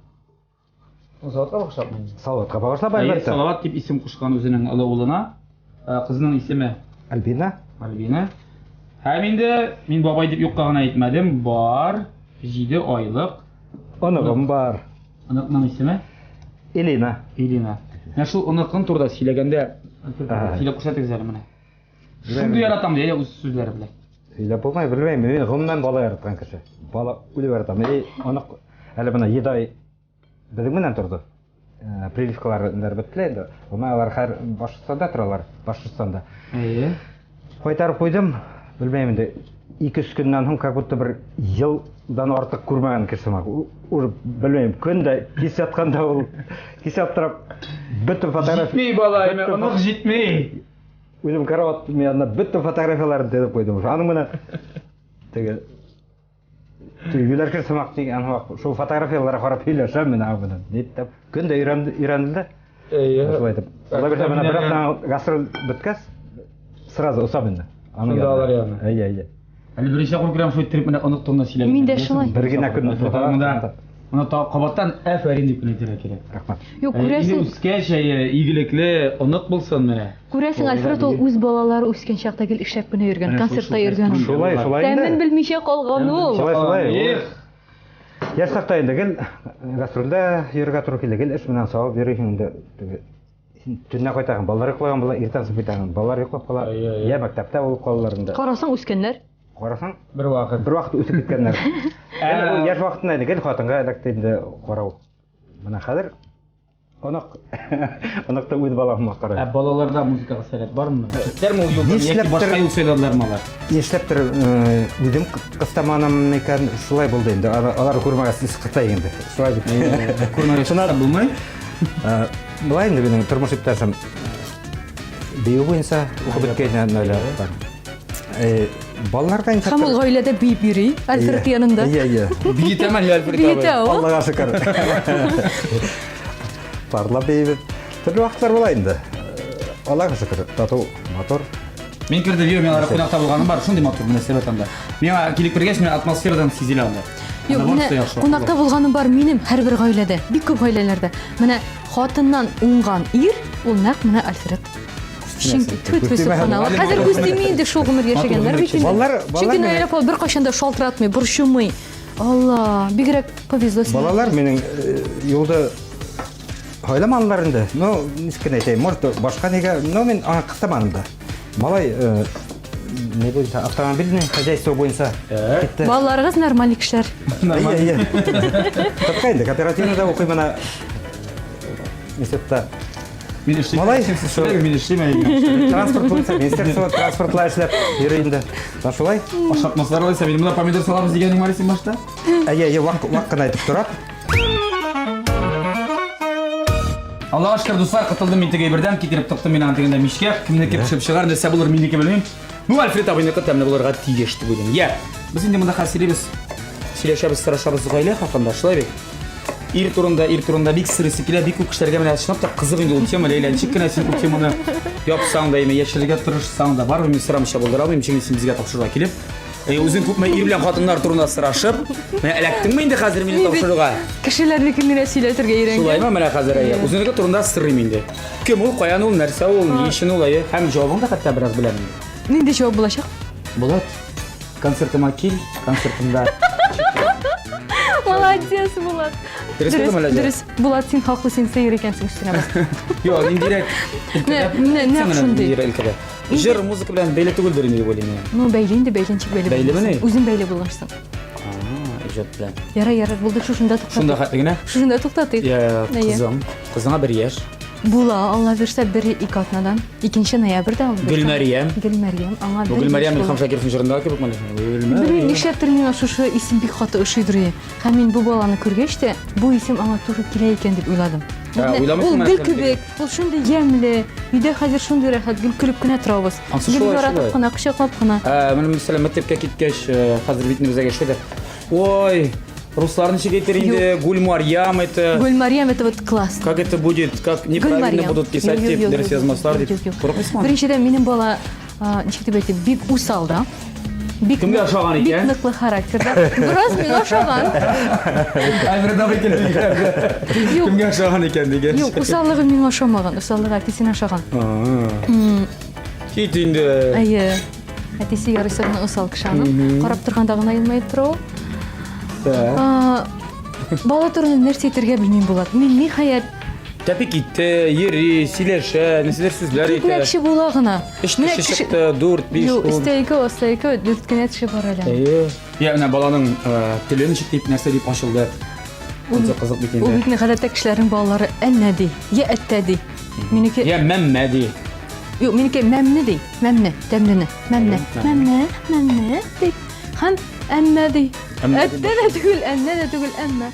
Салаватқа бағыштап мені? Салаватқа бағыштап әлбәтті. Салават деп исім құшқан өзінің ұлы ұлына. Қызының исімі? Альбина. Альбина. Әменде мен бабай деп юққағын айтмадым. Бар 7 айлық. Онығым бар. Онықның исімі? Элина. Элина. Шул онықын турда сөйлегенде сөйлеп көрсетіңіз әлі міне. Шынды яратам дейді өз сөздері біле. Сөйлеп болмай білмеймін, мен ғымнан бала яратқан кіші. Бала өліп яратам. Онық әлі мына 7 ай білімінен тұрды. Прививкалар біттілі енді. Олар қар Башқұртстанда тұралар, Башқұртстанда. Қойтарып қойдым, білмеймін де 2-3 күннен соң как будто бір жылдан артық көрмеген кірсім ақ. Білмеймін, күнді кесе атқанда ол кесе аттырап бүтін фотография... Жетмей бала, ұнық жетмей. Өзім карават мен ана бүтін фотографияларын дедіп қойдым. Аның мына үйлер кірсім ақ деген шол фотографияларға қарап үйлерші мен ағымынан. Неттіп, күнді үйренілді. Осылай айтып. Ола берсе мына бір аптан гастроль біткәс, сразу ұсап енді. Сонда алар яғына. Әлі бірінші құргірам шой тіріп міне ұнық тұғына сөйлеп. Мен де шылай. Біргіне күн Мұны қабаттан әфәрин деп күнетері керек. Рахмат. Енді өскен шәйі игіліклі ұнық болсын міне. Көресің, Альфред ол өз балалары өскен шақта кел іштеп күні өрген, концертта өрген. Солай Тәмін білмеше қалған ол. Солай. Яшсақта енді кел, гастрольда ерге тұру келі кел, іш мінен сауып ерекеңді түнне қойтағын, балалар ұйқылаған бала, ертаңсып қойтағын, балалар ұйқылап қала, е мектепте болып қалаларында. Қарасаң өскенлер? Қарасаң? Бір уақыт өсіп кеткенлер. Яш вақытында енді кел, қатынға әлектейді қарау. Мына қадыр, ұнықта өз балағыма қарай. Балаларда музыкаға сәлет бар ма? Термол юлдан, яки башқа юл сөйледілер ма алар? Ешлеп тұр, өзім қыстаманым екен, шылай болды енді. Алар көрмағасын қыстай енді. Көрмағасын болмай? Бұлай енді менің тұрмыш іпташым бейі бойынша оқып өткеннен өйлі бар. Балаларға енді... Қамыл ғайлада бейіп үйрей, Альфред янында. Бейіт әмәл Альфред абай. Бейіт әу. Аллаға шүкір. Барла бейбіт. Түрлі уақытлар болай енді. Аллаға шүкір. Тату, мотор. Мен кірді веу, мен ара қонақта болғаным бар, шындай мотор міне сәбет анда. Мен келіп біргеш, мен атмосферадан сезелі анда. Қонақта болғаным бар менің әрбір ғайлада, бик көп ғайлаларда. Міне қатыннан оңған ир, ол нақ міне Альфред. Төт-төсіп қаналы. Қазір көстемейінде шоу ғымыр ешегендер бекенде. Чүнкі Наиля апа бір қашанда шалтыратмай, бұршымай. Алла, бигірек повезло сен. Балалар менің елді ойламанларында. Нескен айтайын, может, башқа неге, мен қыстаманымда. Малай, не бойынша, автомобильный хозяйство бойынша. Балаларығыз нормальный кішілер. Тапқа енді, кооперативныда оқимына, месетта Мен эшлейм. Малай, Мен эшлейм. Транспорт бойынша министерство транспортлар эшләп йөрөйдә. Шулай? Ашатмаслар алайса, мен мына помидор салабыз дигәнең бар исең башта? Вак кына әйтеп торам. Аллаға шүкір достар, қытылдым мен теге бірден кетіріп тұқтым мен антығында мешке. Кімдеке пішіп шығар, нәрсе болыр менеке білмейм. Ну, Альфред абайнықы тәміне боларға тигешті бүгін. Біз енді мұнда қасыребіз, сөйлешебіз, сырашабыз ғайлы қақында, шылай бек. Ир турында бик сырысы келе, бик көкіштерге мен әтшінап та қызық енді ол тема лейләншік кіне сен ол теманы япсаң да, еме ешіліге тұрышсаң да бар, мен сұрамыша болдыр алып, емшеңе сен бізге тапшыруға келіп. Өзің көп ир білен қатындар турында сырашып, мен әләктің ме енді қазір мені тапшыруға? Кішілерді кіміне сөйлетірге үйренген. Солай ма мені қазір өзіңдегі турында сыррым енді. Кім ол, қоян ол, нәрсе ол, не ішін ол, һәм жауабың да қатта біраз білемін. Ненде жауап болашақ? Болады. Концертыма кел, концертымда. Молодец, Булат. Дұрыс, Булат, сен хақлы, сен сәйір екенсің үстіне бас. Жоқ, ендерек. Не құшынды? Жыр, музыка білән бәйлі түгілдір енді бөліне. Ну, бәйлейін де бәйленчік бәйлі болғансын. Бәйлі бәне? Өзің бәйлі болғансын. Жот білән. Ярай, болды шушында тоқтатық. Шында қаттығына? Шушында тоқтатық. Қызыңа бір еш. Була, Алла версе бір екі атнадан. 2 ноябрьда алып. Гүлмәриям. Гүлмәриям. Аңа бір. Гүлмәриям Илхам Шакировтың жырындағы кебек мәлі. Бір нишләптер мен шушы исем бик хаты ошыйдыр. Һәм мин бу баланы күргәч тә, бу исем аңа туры килә икән дип уйладым. Ул гөл кебек, ул шундый ямьле. Өйдә хәзер шундый рәхәт, гөл күлеп кенә торабыз. Гөл яратып кына, кочаклап кына. Менә мәсәлән, мәктәпкә киткәч, хәзер бит безгә шуды. Ой, русларны чигәйтер инде, Гүлмәриям это. Гүлмәриям это вот класс. Как это будет, как неправильно будут писать дип дәрес язмаслар дип. Прописман. Беренчедән минем бала, ничек дип әйтим, бик усал да. Кемгә ошаган икән? Бик ныклы характерда. Бераз мин ошаган. Айбердә икән. Кемгә ошаган икән дигән. Юк, усаллыгы миңа ошамаган, усаллыгы әтисенә ошаган. Кит инде. Әйе. Әтисе ярыйсыгын усал кешаны. Карап торганда гына елмай тору. Бала турында нәрсә әйтергә белмим булат. Мин ниһаять Тәпи китте, йөри, сөйләшә, нәрсәләр сүзләр әйтә. Китмәкче була гына. Эшне чыкты, 4-5 Юк, стейка, 4 кенә төшеп бара әле. Менә баланың телен чиклеп нәрсә дип ачылды. Үзе кызык бит Ул инде. бит гадәттә кешеләрнең балалары әннәди, я әттәди. Минеке Я мәммәди. Юк, минеке мәмне ди. Мәмне, тәмлене. Мәмне ди. Һәм әммәди. Әттәдә түгел, әннәдә түгел, әммә.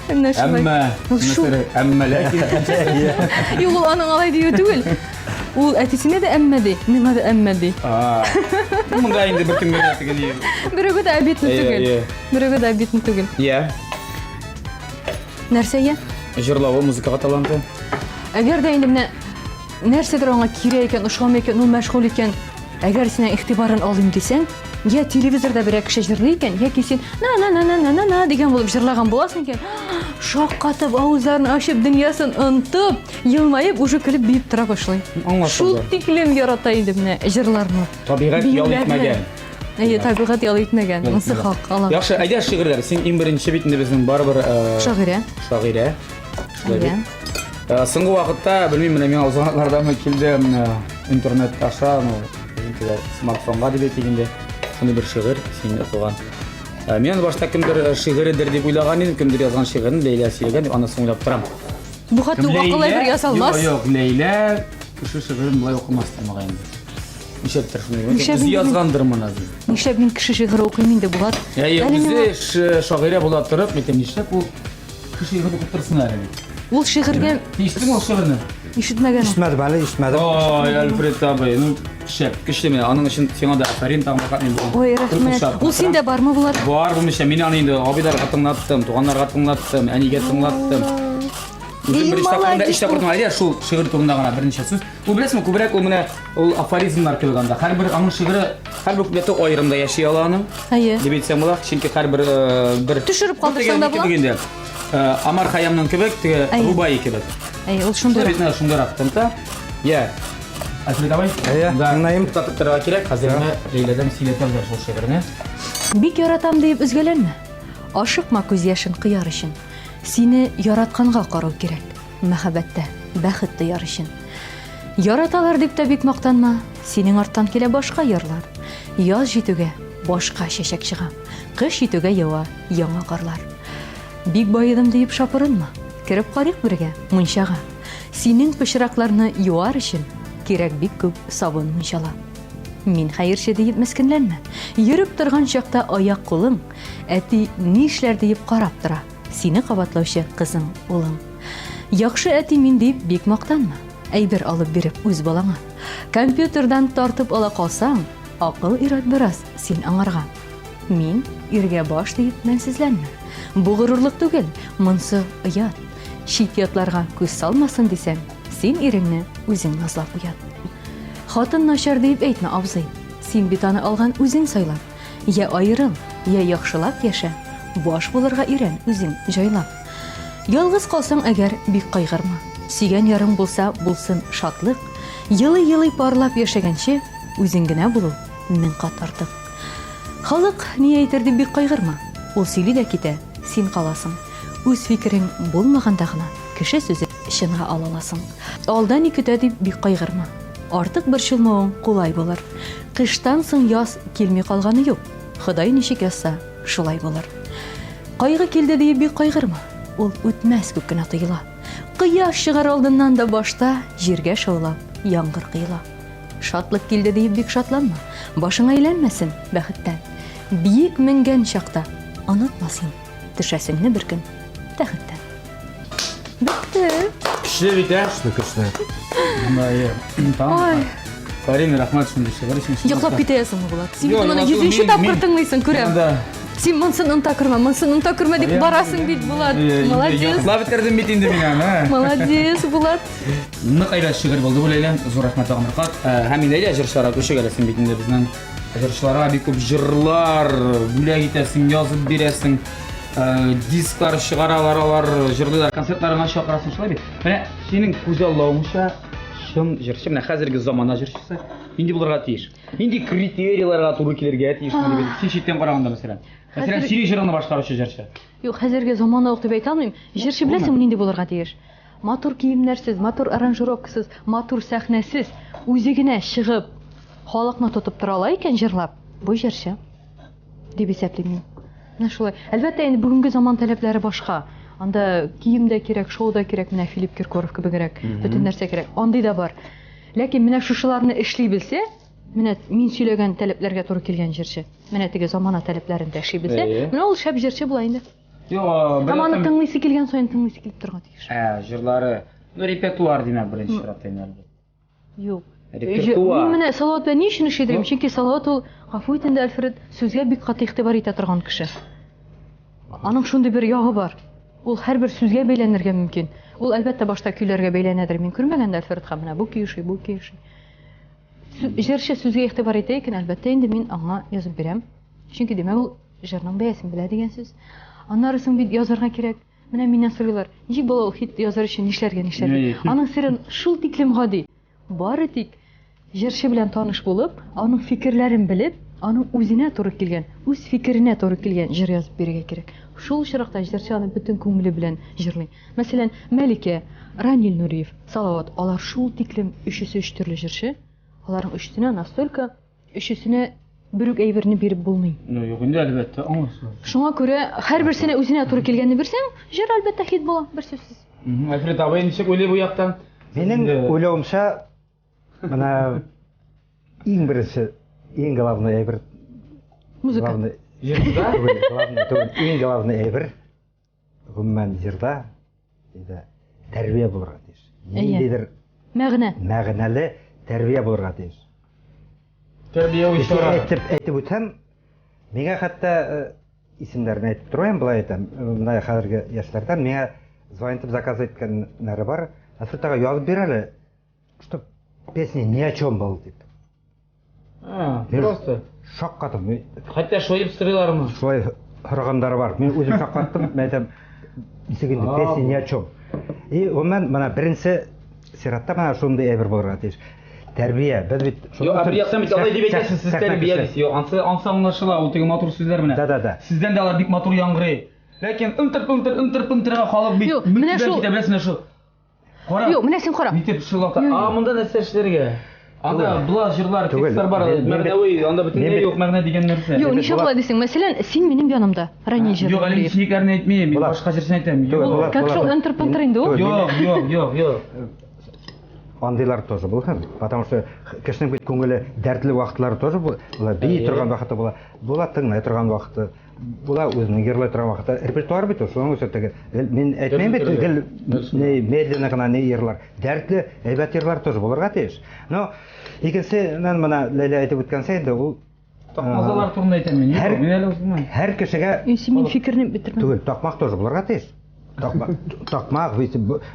Әммә ләкин. Юк, ул аның алай дию түгел. Ул әтисенә дә әммәди, миңа да әммәди. Монда инде бер кемгә тигән. Берегә дә әбитне түгел. Берегә дә әбитне түгел. Я. Нәрсә я? Җырлавы, музыкага таланты. Әгәр дә инде менә нәрсәдер аңа кирәк икән, ошамый икән, ул мәшгуль икән, әгәр синең игътибарын алыйм дисәң, я телевизорда берәр кеше җырлый икән, яки син на дигән булып җырлаган буласың икән. Шаккатып, авызларын ачып, дөньясын онтып, елмаеп, уже көлеп биеп тора башлый. Шул тиклем ярата инде менә җырларны. Табигать ял итмәгән. Әйе, табигать ял итмәгән. Монсы хак, Алла. Яхшы, әйдә шигырьләр. Син иң беренче бит инде безнең барыбер Шагыйрә. Шагыйрә. Әйе. Соңгы вакытта, белмим, менә миңа узганнардан килде интернет аша, смартфонга дип әйтгәндә, шундый бер шигырь син укыган. Мен башта кемдер шигырьдер дип уйлаган идем, кемдер язган шигырьне Лейла сөйләгән дип аны соңлап торам. Бу хатты вакылай бер ясалмас. Юк, Лейла кеше шигырен булай укымас тәмәгә инде. Нишәптер шундый. Без язгандыр моны. Нишләп мин кеше шигырь укыйм инде булат? Үзе шагыйрә була торып, мен нишләп ул кеше шигырь укып торсын әле. Ул шигырьгә Ишеттең ул шигырьне? ишетмәгән. Ишетмәдем әле, ишетмәдем. Ой, Альфред абый, ну шәп, көчле менә. Аның өчен сиңа да афарин тагын мен булам. Ой, рәхмәт. Ул синдә бармы булат? Бар, бу мишә мин аны инде абыйларга тыңлаттым, туганнарга тыңлаттым, әнигә тыңлаттым. Үзем бер иштәкәндә иштәкөрдем әле шул шигырь турында гына берничә сүз. Ул беләсезме, күбрәк ул менә ул афоризмнар килгәндә. Һәрбер аның шигыре һәрбер күләтә аерымда яши ала аның. Әйе. Дип әйтсәм була, чөнки һәрбер бер Төшереп калдырсаң да була. Амар Хаямның кебек, теге Рубай кебек. Әйе, ул шундый. Битне шундырак тыңта. Я. Альфред абый. Әйе, тыңлайм. Татып торырга кирәк. Хәзер менә Лейләдән сөйләтәләр шул шигырьне. Бик яратам дип үзгәләнмә. Ашыкма күз яшын кыяр өчен. Сине яратканга карау кирәк. Мәхәббәттә, бәхет тыяр өчен. Яраталар дип тә бик мактанма. Синең арттан килә башка ярлар. Яз җитүгә башка чәчәк чыга. Кыш җитүгә ява яңа карлар. Бик байыдым дип шапырынма. Кереп карыйк бергә мунчага. Синең пычракларны юар өчен кирәк бик күп сабын мунчала. Мин хәерче диеп мескенләнмә. Йөреп торган чакта аяк кулың, әти нишләр диеп карап тора. Сине кабатлаучы кызың, улың. Яхшы әти мин дип бик мактанма. Әйбер алып биреп үз балаңа. Компьютердан тартып ала калсаң, акыл ират бераз син аңарга. Мин иргә баш диеп мәнсезләнмә. Бу горурлык түгел, монсы оят. Чит ятларга күз салмасын дисәң, син иреңне үзең назлап уят. Хатын начар дип әйтмә, абзый. Син бит аны алган үзең сайлап. Я айырыл, я яхшылап яшә. Баш булырга ирен үзең җайлап. Ялгыз калсаң әгәр бик кайгырма. Сөйгән ярың булса, булсын шатлык. Йылы-йылы парлап яшәгәнче, үзең генә булу мең кат артык. Халык ни әйтер дип бик кайгырма. Ул сөйли дә китә, син каласың. Үз фикерең булмаганда гына кеше сүзе чынга алаласың. Алдан ни көтә дип бик кайгырма. Артык борчылмавың кулай булыр. Кыштан соң яз килми калганы юк. Ходай ничек язса, шулай булыр. Кайгы килде дип бик кайгырма. Ул үтмәс күп кенә тоела. Кояш чыгар алдыннан да башта җиргә шаулап яңгыр кыела. Шатлык килде дип бик шатланма. Башың әйләнмәсен бәхеттән. Биек менгән чакта онытма син төшәсеңне бер көн тәхеттән. Бетте. Кеше бит, ә? Көчле. Ай, Карин, рахмат шундый шигырь. йоклап китәсеңме булат? Син Юк, бит моны юк, 100-нче мин- тапкыр мин- тыңлыйсың, күрәм. Да. Син монсын онта күрмә дип барасың бит, Булат. Молодец. Йоклап бетердем бит инде мин аны. Молодец, Булат. Нык әйбәт шигырь булды бу Ләйлә. Зур рәхмәт тагын бер кат. Һәм инде Ләйлә җырчыларга күчәгәләсең бит инде безнең җырчыларга бик күп җырлар бүләк итәсең, язып бирәсең. Дисклар чыгаралар, алар җырлыйлар, концертларына чакырасың шулай бит. Менә синең күзаллавыңча чын җырчы, менә хәзерге заманда җырчысы нинди булырга тиеш? Нинди критерийларга туры килергә тиеш дип син читтән караганда мәсәлән. Мәсәлән, синең җырыңны башкаручы җырчы. Юк, хәзерге заманда ук дип әйтә алмыйм. Җырчы беләсеңме нинди булырга тиеш? Матур киемнәрсез, матур аранжировкасыз, матур сәхнәсез, үзе генә чыгып, халыкны тотып тора ала икән җырлап. Бу җырчы дип исәплим мин. Менә шулай. Әлбәттә, инде бүгенге заман таләпләре башка. Анда кием дә кирәк, шоу да кирәк, менә Филипп Киркоров кебегрәк, бөтен нәрсә кирәк. Андый да бар. Ләкин менә шушыларны эшли белсә, менә мин сөйләгән таләпләргә туры килгән җырчы, менә теге замана таләпләрен дә эшли белсә, менә ул шәп җырчы була инде. Йо, Һәм аны тыңлыйсы килгән саен тыңлыйсы килеп торган тиеш. җырлары, ну репертуар димәк беренче чиратта инде. Юк. Репертуар. Мин менә Салават белән ни өчен эшли дим? Чөнки Салават ул гафу ит инде Альфред сүзгә бик каты игътибар итә торган кеше. Аның шундый бер ягы бар. Ул һәрбер сүзгә бәйләнергә мөмкин. Ул әлбәттә башта көйләргә бәйләнәдер. Мин күрмәгәндә Альфред һәм менә бу көйши, бу көйши. Җырчы сүзгә игътибар итә икән, әлбәттә инде мин аңа язып бирәм. Чөнки димәк ул җырның бәясен белә дигән сүз. Аннары соң бит язарга кирәк. Менә миннән сорыйлар. Ничек була ул хит язар өчен нишләргә? Аның сырын шул тиклем гади. Бары тик җырчы белән таныш булып, аның фикерләрен белеп, аның үзенә туры килгән, үз фикеренә туры килгән җыр язып бирергә кирәк. Шул очракта җырчы аны бөтен күңеле белән җырлый. Мәсәлән, Мәликә, Ранил Нуриев, Салават, алар шул тиклем өчесе өч төрле җырчы. Аларның өчесенә настолько өчесенә бер үк әйберне биреп булмый. Ну, юк инде әлбәттә, аңлашылды. Шуңа күрә һәрберсенә үзенә туры килгәнне бирсәң, җыр әлбәттә хит була, бер сүзсез. Альфред абай ничек уйлый бу яктан? Менің ойлауымша, мына ең бірінші, ең главный әйбір, Музыка. Җырда? ең главный әйбір, гомумән җырда, тәрбия булырга тиеш. Ниндидер Мәгънә. мәгънәле тәрбия булырга тиеш. Тәрбия уйшыра. Әйтеп үтсәм, миңа хәтта исемнәрен әйтеп торам, былай әйтәм, мына хәзерге яшьләрдән миңа звонитып заказ иткәннәре бар. Альфредга язып бир әле, что песня ни о чем был дип. Просто. Шаккатым. Хәтта шоеп сырыйлармы? Шулай һорагандары бар. Мин үзем шаккаттым, мен әйтәм, исегенде песня ни о чем. И гомумән мына беренче сиратта мына шундый әйбер булырга тиеш. Тәрбия, без бит Юк, бер яктан бит алай дип әйтәсез, сез тәрбия дисез. Юк, ансы аңлашыла, ул теге матур сүзләр менә. Да. Сездән дә алар бик матур яңгырый. Ләкин ынтыр-пынтырга халык бит Юк, менә шул- китә беләсеңме шул? Кара. Юк, менә син кара. Нитеп шулакта. Монда нәрсә эшләргә? Анда була жырлар, Түгел. тексттер бар, Мен- мәгънәви, анда бөтенләй мен- юк мәгънә дигән нәрсә. Юк, ничек Булат- була дисең, мәсәлән, син минем янымда, ранее Юк, әле җырлар. синекләрне әйтмәйм, мин Булат. башка җырсын әйтәм. Түгел, Юк, Булат. Как шул интерпретер инде ул? Түгел. юк. Андайлар тоже был һәм, потому что кешенең бит күңеле дәртле вакытлары тоже була, бии торган вакыты була, була тыңлай торган вакыты, була үзенең герлай торган вакыты. Репертуар бит ул, шуның үзе теге. Мин әйтмәйм бит, гел не медленно гына не йырлар. Дәртле, әйбәт йырлар тоже булырга тиеш. Но икенчесеннән моны Ләйлә әйтеп үткәнсә инде, ул Такмазалар турында әйтәм мин. Һәр- Юк, мин әле узмам. һәр кешегә Син минем фикерне битермә. түгел, такмак тоже булырга тиеш. Такмак,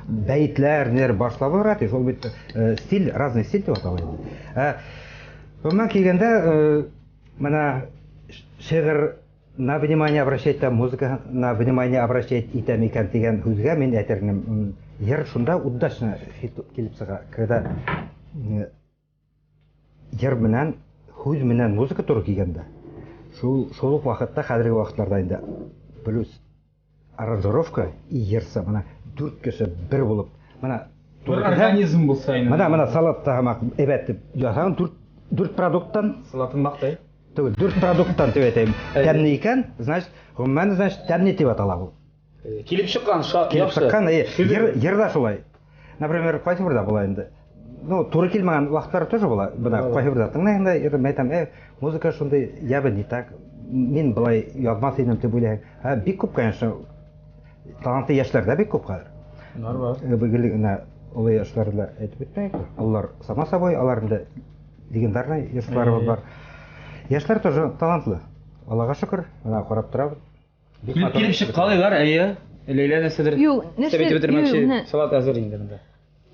бәйтләр, нер башлап булырга тиеш. Ул бит стиль, разный стиль дип атала инде. Буннан килгәндә, менә шигырь на внимание обращать, там музыка на внимание обращать итәм икән дигән һүзгә мин әйтергем. Йыр шунда удачно килеп сыга. Когда йыр менән, һүз менән музыка туры килгәндә, шул ук вакытта, хәзерге вакытларда инде плюс аранжировка и йырса, менә 4 кеше бер булып, менә Бер организм булса инде. менә салат тамак әйбәт дип ясаган 4 продукттан, Салатын мактай. түгел, 4 продукттан дип әйтәм. Тәмле икән, значит, гомумән, значит, тәмле дип атала бу. Килеп чыккан Килеп чыккан, йырда шулай. Например, кайсы бердә була инде. Ну, туры килмәгән вакытлар тоже була. Бына кайсы бердә тыңлайында, әйтәм, музыка шундай, я бы не так. Мин былай язмас идем дип уйлыйм. Бик күп, конечно, талантлы яшьләрдә бик күп хәзер. Нар бар. Бигелегенә олы яшьләрдә әйтеп бетмәйек. Алар сама собой, аларында легендарный яшьләребез бар. Яшьләр тоже талантлы. Аллага шөкер, менә карап торабыз. Килеп чыккалыйлар, әйе. Ләйлә нәрсәдер. Юк, нәрсә- Сәбит юк, бетермәкче. менә- Салат әзер инде монда.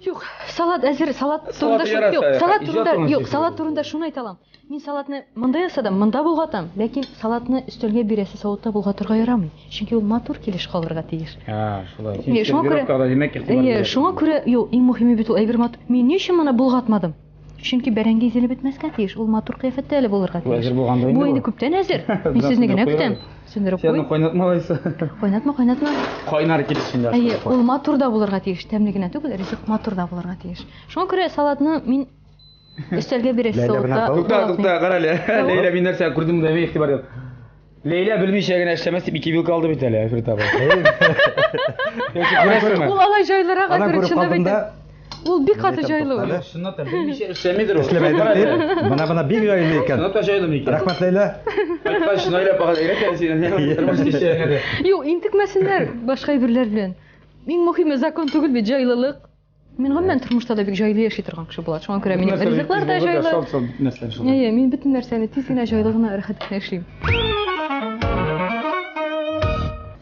Юк, салат әзер, салат Салат турында яраса, юк, салат иҗат турында, турында юк, сөйләшә. салат турында шуны әйтә алам. Мин салатны монда ясадым, монда булгатам, ләкин салатны өстәлгә бирәсе савытта булгатырга ярамый. Чөнки ул матур килеш калырга тиеш. Шулай. Шуңа күрә, Димәк, ихтимал. шуңа күрә, юк, иң мөһиме бит ул әйбер матур. Мин ни өчен моны булгатмадым? Чөнки бәрәңге изелеп бетмәскә тиеш, ул матур кыяфәттә әле булырга Бу әзер тиеш. булганда инде Бу бу. инде күптән әзер. Мин сезне генә көтәм. Сөндереп Сен куй. кайнатмалайсың. Кайнатма. Кайнар килешендә. Әйе, ул матур да булырга тиеш, тәмле генә түгел, ризык матур да булырга тиеш. Шуңа күрә салатны мин өстәлгә бирәсе Ләйлә белән савытта. Тукта, кара әле. Ләйлә мин нәрсә күрдем дә ихтибар итеп. Ләйлә белмичә генә эшләмәс дип 2 билка алды бит әле, Фирит абый. Күрәсеңме? Ул алай җайларга Ана күреп күреп шунда калдым бит. да, Ул бик каты җайлы ул. Шунда да белмичә эшләмидер ул. эшләмәйдер дип, бына бик җайлы икән. Шунда да җайлы микән. Рәхмәт Ләйлә. Айтпаш, шунда багы әйтә син. Тормыш эшләгәндә. Юк, интекмәсеннәр башка әйберләр белән. Иң мөһиме закон түгел бит җайлылык. Мин гомумән тормышта да бик җайлы яши торган кеше була. Шуңа күрә минем ризыклар да җайлы. Әйе, мин бөтен нәрсәне тиз генә җайлы гына рәхәт генә эшлим.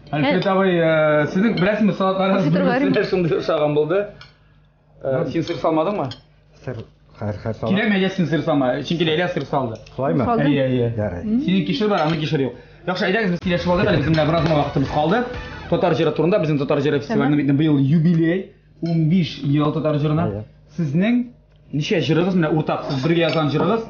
Фирит абый, сезнең беләсезме салатларны Конфитерлар. сездә шундый ошаган булды. Син сыр салмадыңмы? Сыр, хәр сала. Кирәкме дә син сыр салма, чөнки Ләйлә сыр салды. Шулаймы? Салдым. Әйе. Ярый. Синең кишер бар, аның кишер юк. Яхшы, әйдәгез без сөйләшеп алдык, әле безнең белән бераз вакытыбыз калды. Татар җыры турында, безнең татар җыры фестиваленең бит быел юбилей, 15 ел татар җырына. Әйе. Сезнең ничә җырыгыз менә уртак, сез бергә язган җырыгыз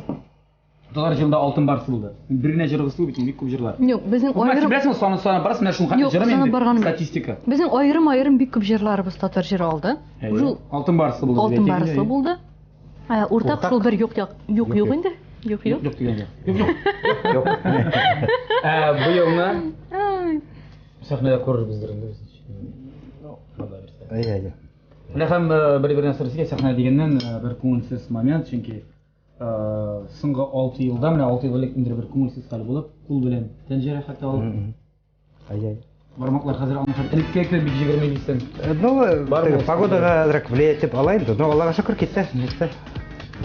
татар җырында алтын барсы булды. Бер генә җырыгыз түгел бит, бик күп җырлар. Юк, безнең Бу мәсьәлә аерым беләсезме, саны барысы менә шуның Юк, җыры санап инде. барганым- Статистика. безнең аерым бик күп җырларыбыз татар җыры алды. Шул Алтын барсы булды. алтын барысы булды. Уртак Уртак. шул бер юк юк инде. Юк. Юк дигәндә. Юк. Юк. Быелны Ай. сәхнәдә күрербездер инде без. Әйе. Менә һәм бер нәрсә сезгә сәхнә дигәннән бер күңелсез момент, чөнки соңгы 6 елда, менә 6 ел элек инде бер күңелсез хәл булып, кул белән тән җәрәхәте алып, Әйе. бармаклар хәзер аңлашып, элеккә бик 25 сен. Ну, Бар теге булсын. погодага рәк влиять итеп алайын да. Ну, Аллага шөкер китте. Нисте.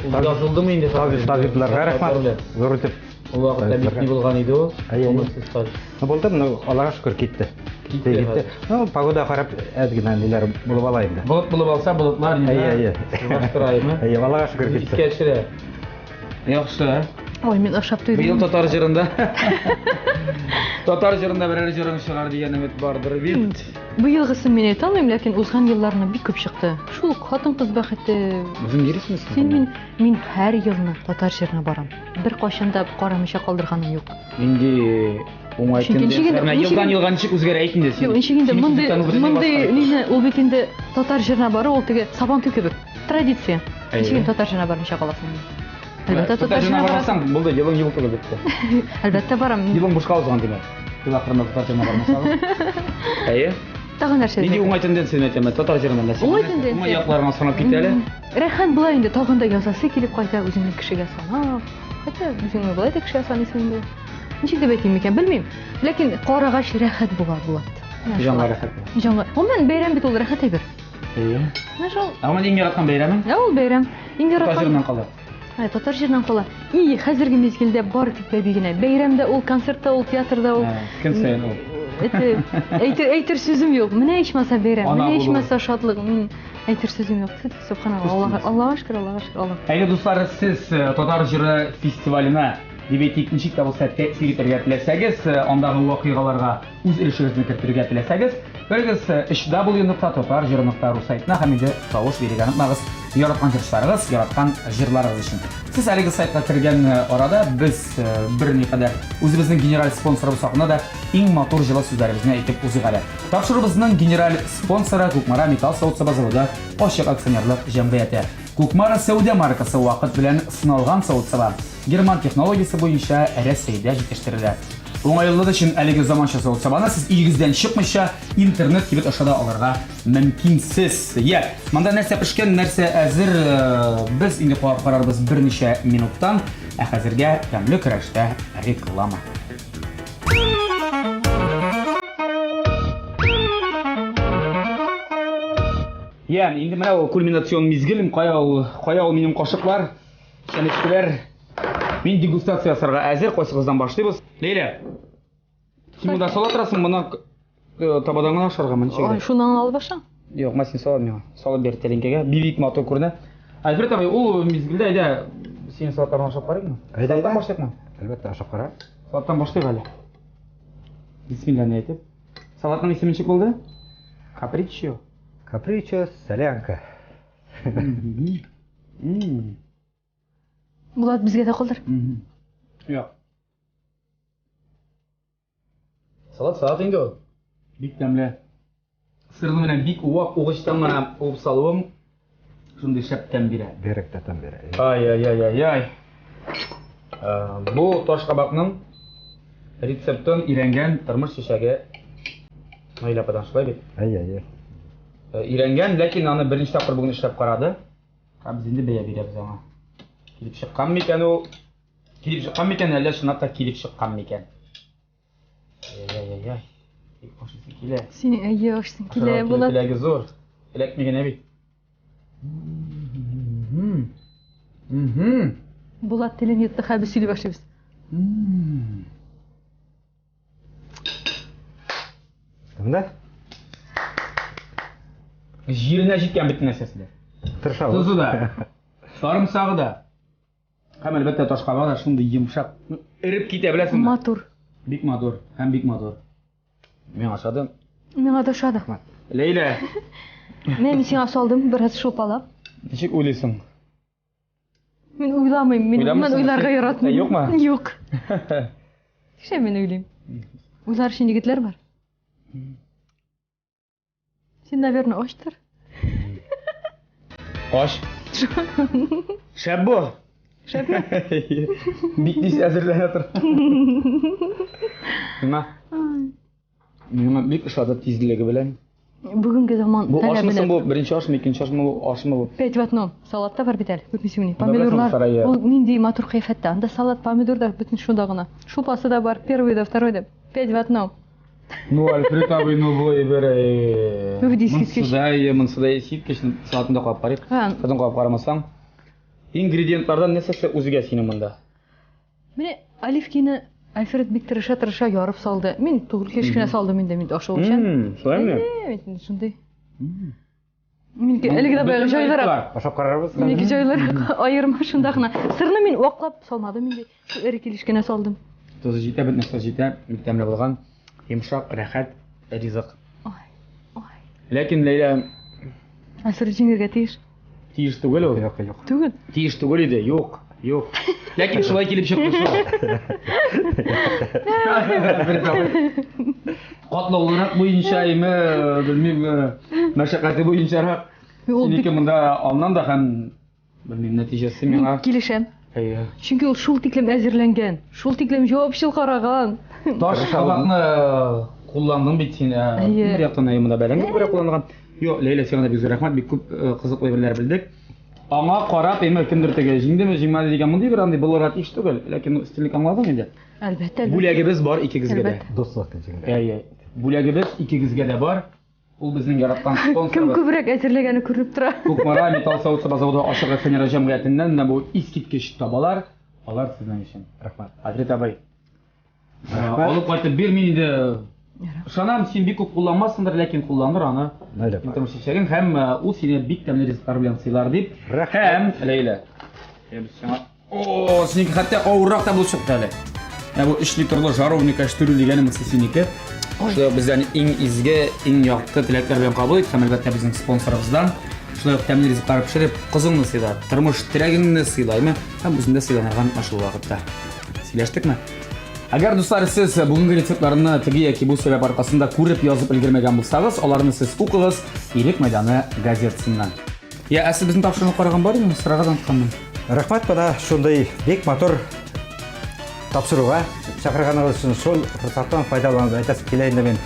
Язылдымы инде? Табибларга рәхмәт. Зур итеп. Ул вакытта бик ни булган иде ул. Әйе. Күңелсез хәл. Ну, булды, ну, Аллага шөкер китте. Китте. Ну, погода карап әз генә ниләр булып алайын да. Болыт булып алса, болытлар Әйе. Баштыраймы? Әйе, Аллага шөкер китте. Искәшерә. Яхшы. Ой, мин ашап Быел туйдым. татар җырында. Татар җырында берәр җырың чыгар дигән өмет бардыр бит. Быелгысын мин әйтә алмыйм, ләкин узган елларны бик күп чыкты. Шул хатын-кыз бәхете. Үзең йөрисеңме Син мин һәр елны татар җырына барам. Бер кайчан да карамыйча калдырганым юк. Инде уңай Чөнки тенденция. ничек- Менә ничек- елдан елга ничек үзгәрә әйт инде син. Юк, ничек инде мондый нине ул бит инде татар җырына бару ул теге сабантуй кебек. Традиция. Ничек татарчаны бармыйча каласың. Әлбәттә татарчаны барасың. барасаң, булды, елың юл түгел битте. Әлбәттә барам. Елың буш калган димәк. Ел ахырында татарчаны бармасаң. Әйе. Тагын нәрсә. Нинди уңай тенденция әйтәм, татар җырында нәрсә? Уңай тенденция. Уңай якларыңа санап кит әле. Рәхәт була инде тагын да язасы килеп кайта үзеңнең кешегә санап. Хәтта үзеңне булай да кешегә саныйсың инде. Ничек дип әйтим икән, белмим. Ләкин карагач рәхәт була булат. Җанга рәхәт. Җанга. Гомумән бәйрәм бит ул рәхәт әйбер. Әйе. Нәшал. Аңа иң яраткан бәйрәмең? Ул бәйрәм. Иң Татар яраткан. җырыннан кала. Татар җырынан кала. И хәзерге мизгелдә бар тик бәби генә. Бәйрәмдә ул, концертта ул, театрда ул. Кем сәен ул? Әйтер сүзем юк. Менә ичмаса бәйрәм, Ана менә булу. ичмаса шатлык. Мин әйтер сүзем юк. Субханалла. Аллаһка шөкер, Аллаһка шөкер. Аллаһ. Әйе дуслар, сез татар җыры фестиваленә дибет ничек тә булса тәэсир итәргә теләсәгез, андагы вакыйгаларга үз өлешегезне кертергә теләсәгез, берегез www.tatarjыры.ру сайтына һәм инде тавыш бирергә онытмагыз. Яраткан җырчыларыгыз, яраткан җырларыгыз өчен. Сез әлеге сайтка кергән арада без берникадәр үзебезнең генераль спонсорыбыз хакында да иң матур җылы сүзләребезне әйтеп узыйк әле. Тапшырыбызның генераль спонсоры Кукмара металл савыт-саба заводы ачык акционерлык җәмгыяте. Кукмара сәүдә маркасы вакыт белән сыналган савыт-саба герман технологиясе буенча Рәсәйдә җитештерелә. Уңайлылык өчен әлеге заманча савыт-сабаны сез өйегездән чыкмыйча интернет кибет аша да алырга мөмкинсез. Я, монда нәрсә пешкән, нәрсә әзер, без инде карарбыз берничә минуттан, ә хәзергә тәмле көрәштә реклама. Я, инде менә ул кульминацион мизгелем, кая ул минем кашыклар, сәнечкеләр. Мин дегустация ясарга әзер, кайсыгыздан башлыйбыз? Лейла. Син монда салат расың, моны табадан гына ашаргамы ничек? Шуннан алып баша. Юк, мен син салат миңа. Салат бер тәлинкәгә, бик матур күренә. Альберт абый, ул мизгелдә әйдә, син салаттан ашап карыйкмы? Салаттан башлыйкмы? Әлбәттә, ашап кара. Салаттан башлыйк әле. Бисмилlah ни әйтеп. Салатның исеме ничек булды? Капричо. Капричо, солянка. Булат безгә дә калдыр. Юк. Салат инде ул. Бик тәмле. Сырны менән бик уак угычтан гына уып салуым шундый шәп тәм бирә. Берек тә тәм бирә. Ай. Бу таш кабакның рецептын өйрәнгән тормыш чәчәге Наилападан шулай бит. Ай. Өйрәнгән, ләкин аны беренче тапкыр бүген эшләп карады. Без инде бәя бирәбез аңа. Килеп чыккан микән ул? Килеп чыккан микән, әллә чынлап та килеп чыккан микән? Ай. Бик хошысы килә. Син яшсың килә Булат. Теләге зур. Эләкмәгән бит. Булат телен йотты, хәбис сөйли башлыйбыз. Кемдә? Җиренә җиткән бит нәрсәсе дә. Тырышабыз. Тузы да. Сарымсагы да. Һәм әлбәттә таш кабак да шундый йомшак. Иреп китә беләсеңме? Матур. Бик матур, һәм бик матур. Мин ашадым. Миңа да шады. Лейла, Мен сиңа салдым, бераз шопалап. ничек уйлыйсың? Мин уйламыйм, мен Уйламыйсың, уйларга син? яратмыйм. Юкмы? Юк. Шәй мен уйлыйм. Уйлар өчен егетләр бар. Син, наверное, ачтыр. Аш. Шәп бу. Шәпме? Бик тиз әзерләнә тор. Миңа бик ошады тизлеге белән. Бүгенге заман Бу ашмысың таләбенә. бу, беренче ашмы, икенче ашмы бу, ашмы бу. 5 ватном. Салатта бар бит әле. Күрмисеңме? Анда бар Помидорлар. сарайы. Ул нинди матур кыйфәттә. Анда салат, помидор да бөтен шунда гына. Шупасы да бар, первый да, второй да. 5 ватном. Ну, Альфред абый, ну бу бер. Ну, дискискеш. Монсыдай ситкеш салатында калып карыйк. Кызың калып карамасаң. Ингредиентлардан нәрсәсе үзегә синең монда? Менә оливкины Альфред бик тырыша ярып салды. Мин тугры кешкенә салдым инде мин ашау өчен. Шулаймы? Мин шундый. Минеке әлеге дә баягы җайлар. Ашап карарбыз. Минеке җайлар аерма шунда гына. Сырны мин ваклап салмадым инде. Эре килешкенә салдым. Тозы җитә, бит нәрсә җитә, бик тәмле булган. Йомшак, рәхәт, ризык. Ой. Ләкин Лейла Альфред җиңәргә тиеш. тиеш түгел ул. Юк. Түгел. Тиеш түгел иде, юк. Ләкин шулай килеп чыкты шул. Катлаулырак буенча име, белмим, мәшәкате буенчарак. Синеке монда алнан да һәм Bilmem neticesi mena. Килешәм. Әйе. Чөнки ул шул тиклем әзерләнгән, шул тиклем җавапчыл караган. Таш кабакны кулландың бит син. Әйе. Бер яктан әйе бәләң күбрәк кулланган. Юк, Лейла сиңа да бик зур рәхмәт, бик күп кызыклы берләр билдек. Аңа карап, әйме кемдер теге җиңдеме, җиңмәде дигән мондый бер андый булырга тиеш түгел. Ләкин өстенлек аңладың инде. Әлбәттә. Бүләгебез бар икегезгә дә. Дуслык дигән. Әйе. Бүләгебез икегезгә дә бар. Ул безнең яраткан Кем спонсорыбыз. күбрәк әзерләгәне күреп тора. Кукмара металл савыты заводы ашыгы фенера җәмгыятеннән менә бу искиткеч табалар. Алар сезнең өчен. Рәхмәт. Хәзрәт абай. Алып кайтып бир мин инде. Ышанам, син бик күп кулланмассыңдыр, ләкин кулланыр аны. Әлбәттә. Интернет шешәгең һәм ул сине бик тәмле ризыклар белән сыйлар дип. Рәхмәт. Һәм Ләйлә. О, синеке хәтта авыррак та булып чыкты әле. Ә бу 3 литрлы жаровник әштүрү дигәнем синеке. Шулай ук бездән иң изге, иң якты теләкләр белән кабул ит, һәм әлбәттә безнең спонсорыбыздан. Шулай ук тәмле ризыклар пешереп, кызыңны сыйла, тормыш терәгеңне сыйлаймы, һәм үзеңдә сыйланырга машул вакытта. Сөйләштекме? Әгәр дуслар сез бүгенге рецептларны теге яки бу сәбәп аркасында күреп язып өлгермәгән булсагыз, аларны сез укыгыз Ирек мәйданы газетасыннан. Я әсел безнең тапшырыгны караган бар инде, сыраган атканмын. Рәхмәт бана шундай бик матур тапшыруга чакырганыгыз өчен шул форсаттан файдаланып әйтәсе килә инде мен.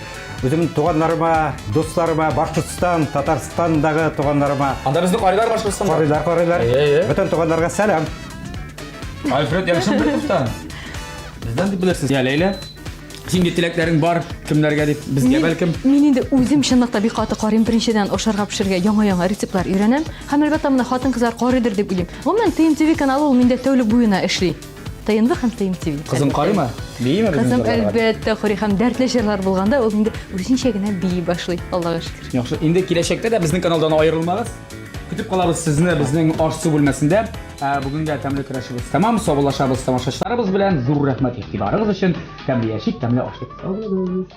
Үземнең туганнарыма, дусларыма, Башкортстан, Татарстандагы туганнарыма, Анда безне карыйлар Башкортстанда. карыйлар. Әйе. Бөтен туганнарга сәлам. Альфред Яшин Бертовтан. Бездән дип белерсез. Я Ләйлә. Синде теләкләрең бар, кемнәргә дип безгә бәлкем. Мин инде үзем чынлыкта бик каты карыйм, беренчедән ашарга пешергә яңа рецептлар өйрәнәм. Һәм әлбәттә моны хатын-кызлар карыйдыр дип уйлыйм. Гомумән TMTV каналы ул миндә тәүлек буена эшли. ТНВ һәм TMTV. Кызың карыймы? Бийме безнең Кызым җырларга? әлбәттә карый һәм дәртле җырлар булганда ул инде үзенчә генә бии башлый. Аллага шөкер. Яхшы, инде киләчәктә дә безнең каналдан аерылмагыз. Көтеп калабыз сезне безнең аш-су бүлмәсендә. Бүгенгә тәмле көрәшебез тәмам, саубуллашабыз тамашачыларыбыз белән. Зур рәхмәт игътибарыгыз өчен. Тәмле яшик, тәмле ашлык.